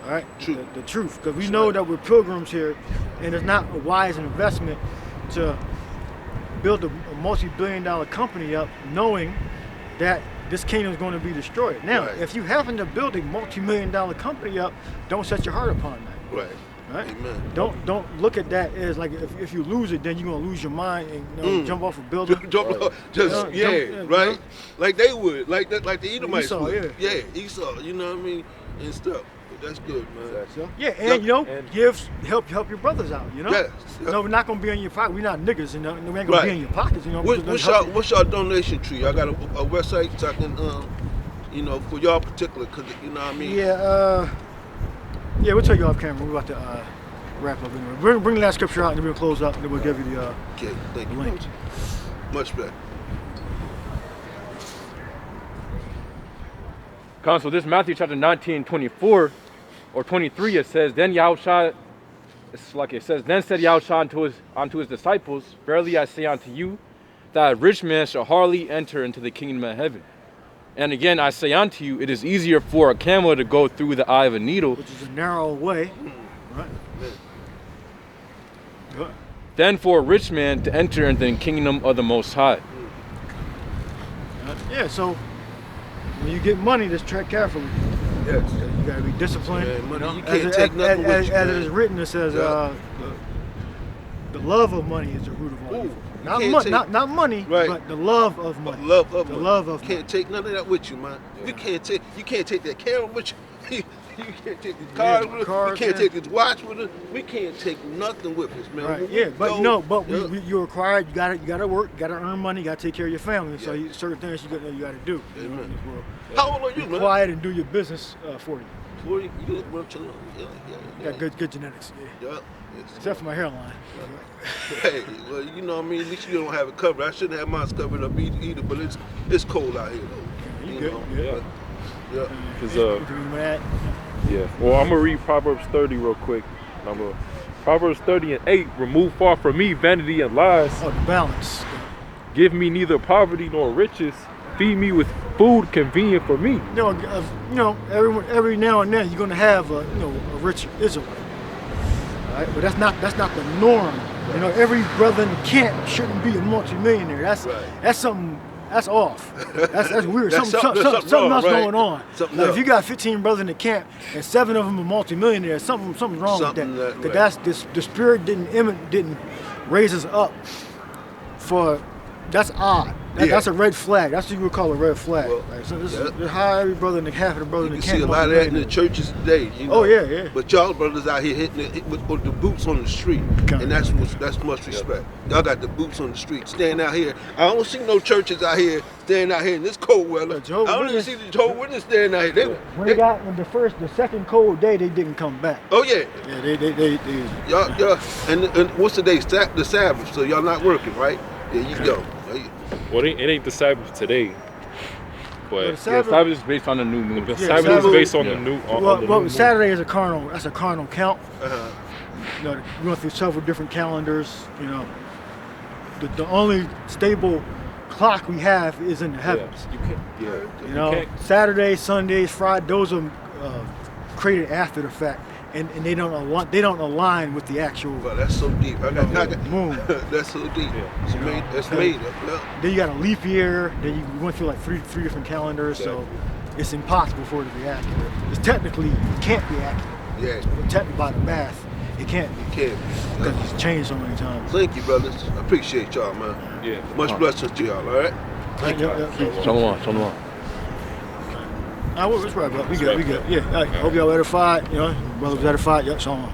All right, Truth. The truth, because we know that we're pilgrims here, and it's not a wise investment to build a multi-billion-dollar company up, knowing that this kingdom is going to be destroyed. Now, Right. if you happen to build a multi-million-dollar company up, don't set your heart upon that. Right. Right? Amen. Don't look at that as like if you lose it, then you're gonna lose your mind and jump off a building. Right? Like they would, like the Edomites Esau, would. yeah. Yeah, Esau, you know what I mean, and stuff. But that's good, man. So, yeah, and help your brothers out. You know. Yes. No, we're not gonna be in your pocket. We're not niggas, you know. We ain't gonna be Right. in your pockets, you know. What's y'all donation tree? I got a website so I can, you know, for y'all particular, cause you know what I mean. Yeah, we'll take you off camera. We're about to wrap up anyway. Bring the last scripture out, and then we'll close up, and then we'll give you the Okay, thank you. link. Much better. So this Matthew chapter 19, 24 or 23, it says, then Yahushua, it's like it says, then said Yahushua unto his disciples, verily I say unto you, that a rich man shall hardly enter into the kingdom of heaven. And again, I say unto you, it is easier for a camel to go through the eye of a needle, Which is a narrow way, right? Good. than for a rich man to enter into the kingdom of the Most High. Yeah. So when you get money, just tread carefully. Yes. You gotta be disciplined. Yeah, money, know? you can't take nothing with you, as it man. is written, it says, Yeah. the love of money is the root of all Ooh, evil. you Not, can't take- not money, Right. but the love of money. Love of the money. love of Can't money. take none of that with you, man. You can't take that camera with you. You can't take the cars with us. cars, We can't yeah. take this watch with us. We can't take nothing with us, man. Right. When we Yeah, but go- no, but Yeah. you're required. You gotta work. You gotta earn money. You gotta take care of your family. So Yeah. certain things you gotta do. You know, Amen. in this world. How old are you, Be man? quiet and do your business for you. 40. You look well to know. Yeah. You got good genetics. Yeah. Yeah. Except for my hairline. Hey, well, you know what I mean? At least you don't have it covered. I shouldn't have mine covered up either, but it's cold out here, though. You good? know? Yeah. Yeah. Cause You mad? yeah. Well, I'm gonna read Proverbs 30 real quick. Proverbs 30 and 8. Remove far from me vanity and lies. Oh, the balance. Give me neither poverty nor riches. Feed me with food convenient for me. You know, every now and then you're gonna have a rich Israelite. All right, but that's not the norm. You know, every brother in the camp shouldn't be a multimillionaire. That's something. That's off. That's weird. That's something something else wrong, right? going on. Something Like if else. you got 15 brothers in the camp and 7 of them are multimillionaires, something's wrong Something with that- that. Because the spirit didn't raise us up for That's odd. That's a red flag. That's what you would call a red flag. Well, right? So this is how every brother in the half of the brother in You the can see a camp. lot of that in the churches today. You know? Oh yeah. But y'all brothers out here hitting it with the boots on the street, and that's much respect. Y'all got the boots on the street, standing out here. I don't see no churches out here standing out here in this cold weather. I don't even see the Jehovah's Witness standing out here. When the second cold day, they didn't come back. Oh yeah. Yeah, they Y'all, and what's the day? The Sabbath. So y'all not working, right? There you go. Well, it ain't the Sabbath today, but the Sabbath, Sabbath is based on the new moon. the Sabbath is based on the new. Well, Saturday is a carnal. That's a carnal count. Uh-huh. You know, we went through several different calendars. You know, the only stable clock we have is in the heavens. You know, Saturday, Sundays, Friday, those are created after the fact, and they don't align with the actual. Well, that's so deep. I got moon. That's so deep. Yeah. That's made up. Yeah. Then you got a leap year. Then you went through like three different calendars, so it's impossible for it to be accurate. It's technically it can't be accurate. Yeah. But technically by the math, it can't be. It can't be. Because it's changed so many times. Thank you, brothers. I appreciate y'all, man. Yeah. Much blessings to y'all. All right. Thank you. Shalom. That's right, bro. We good. Yeah. All right. Hope y'all edified. You know, brother was edified. Yep. Shalom.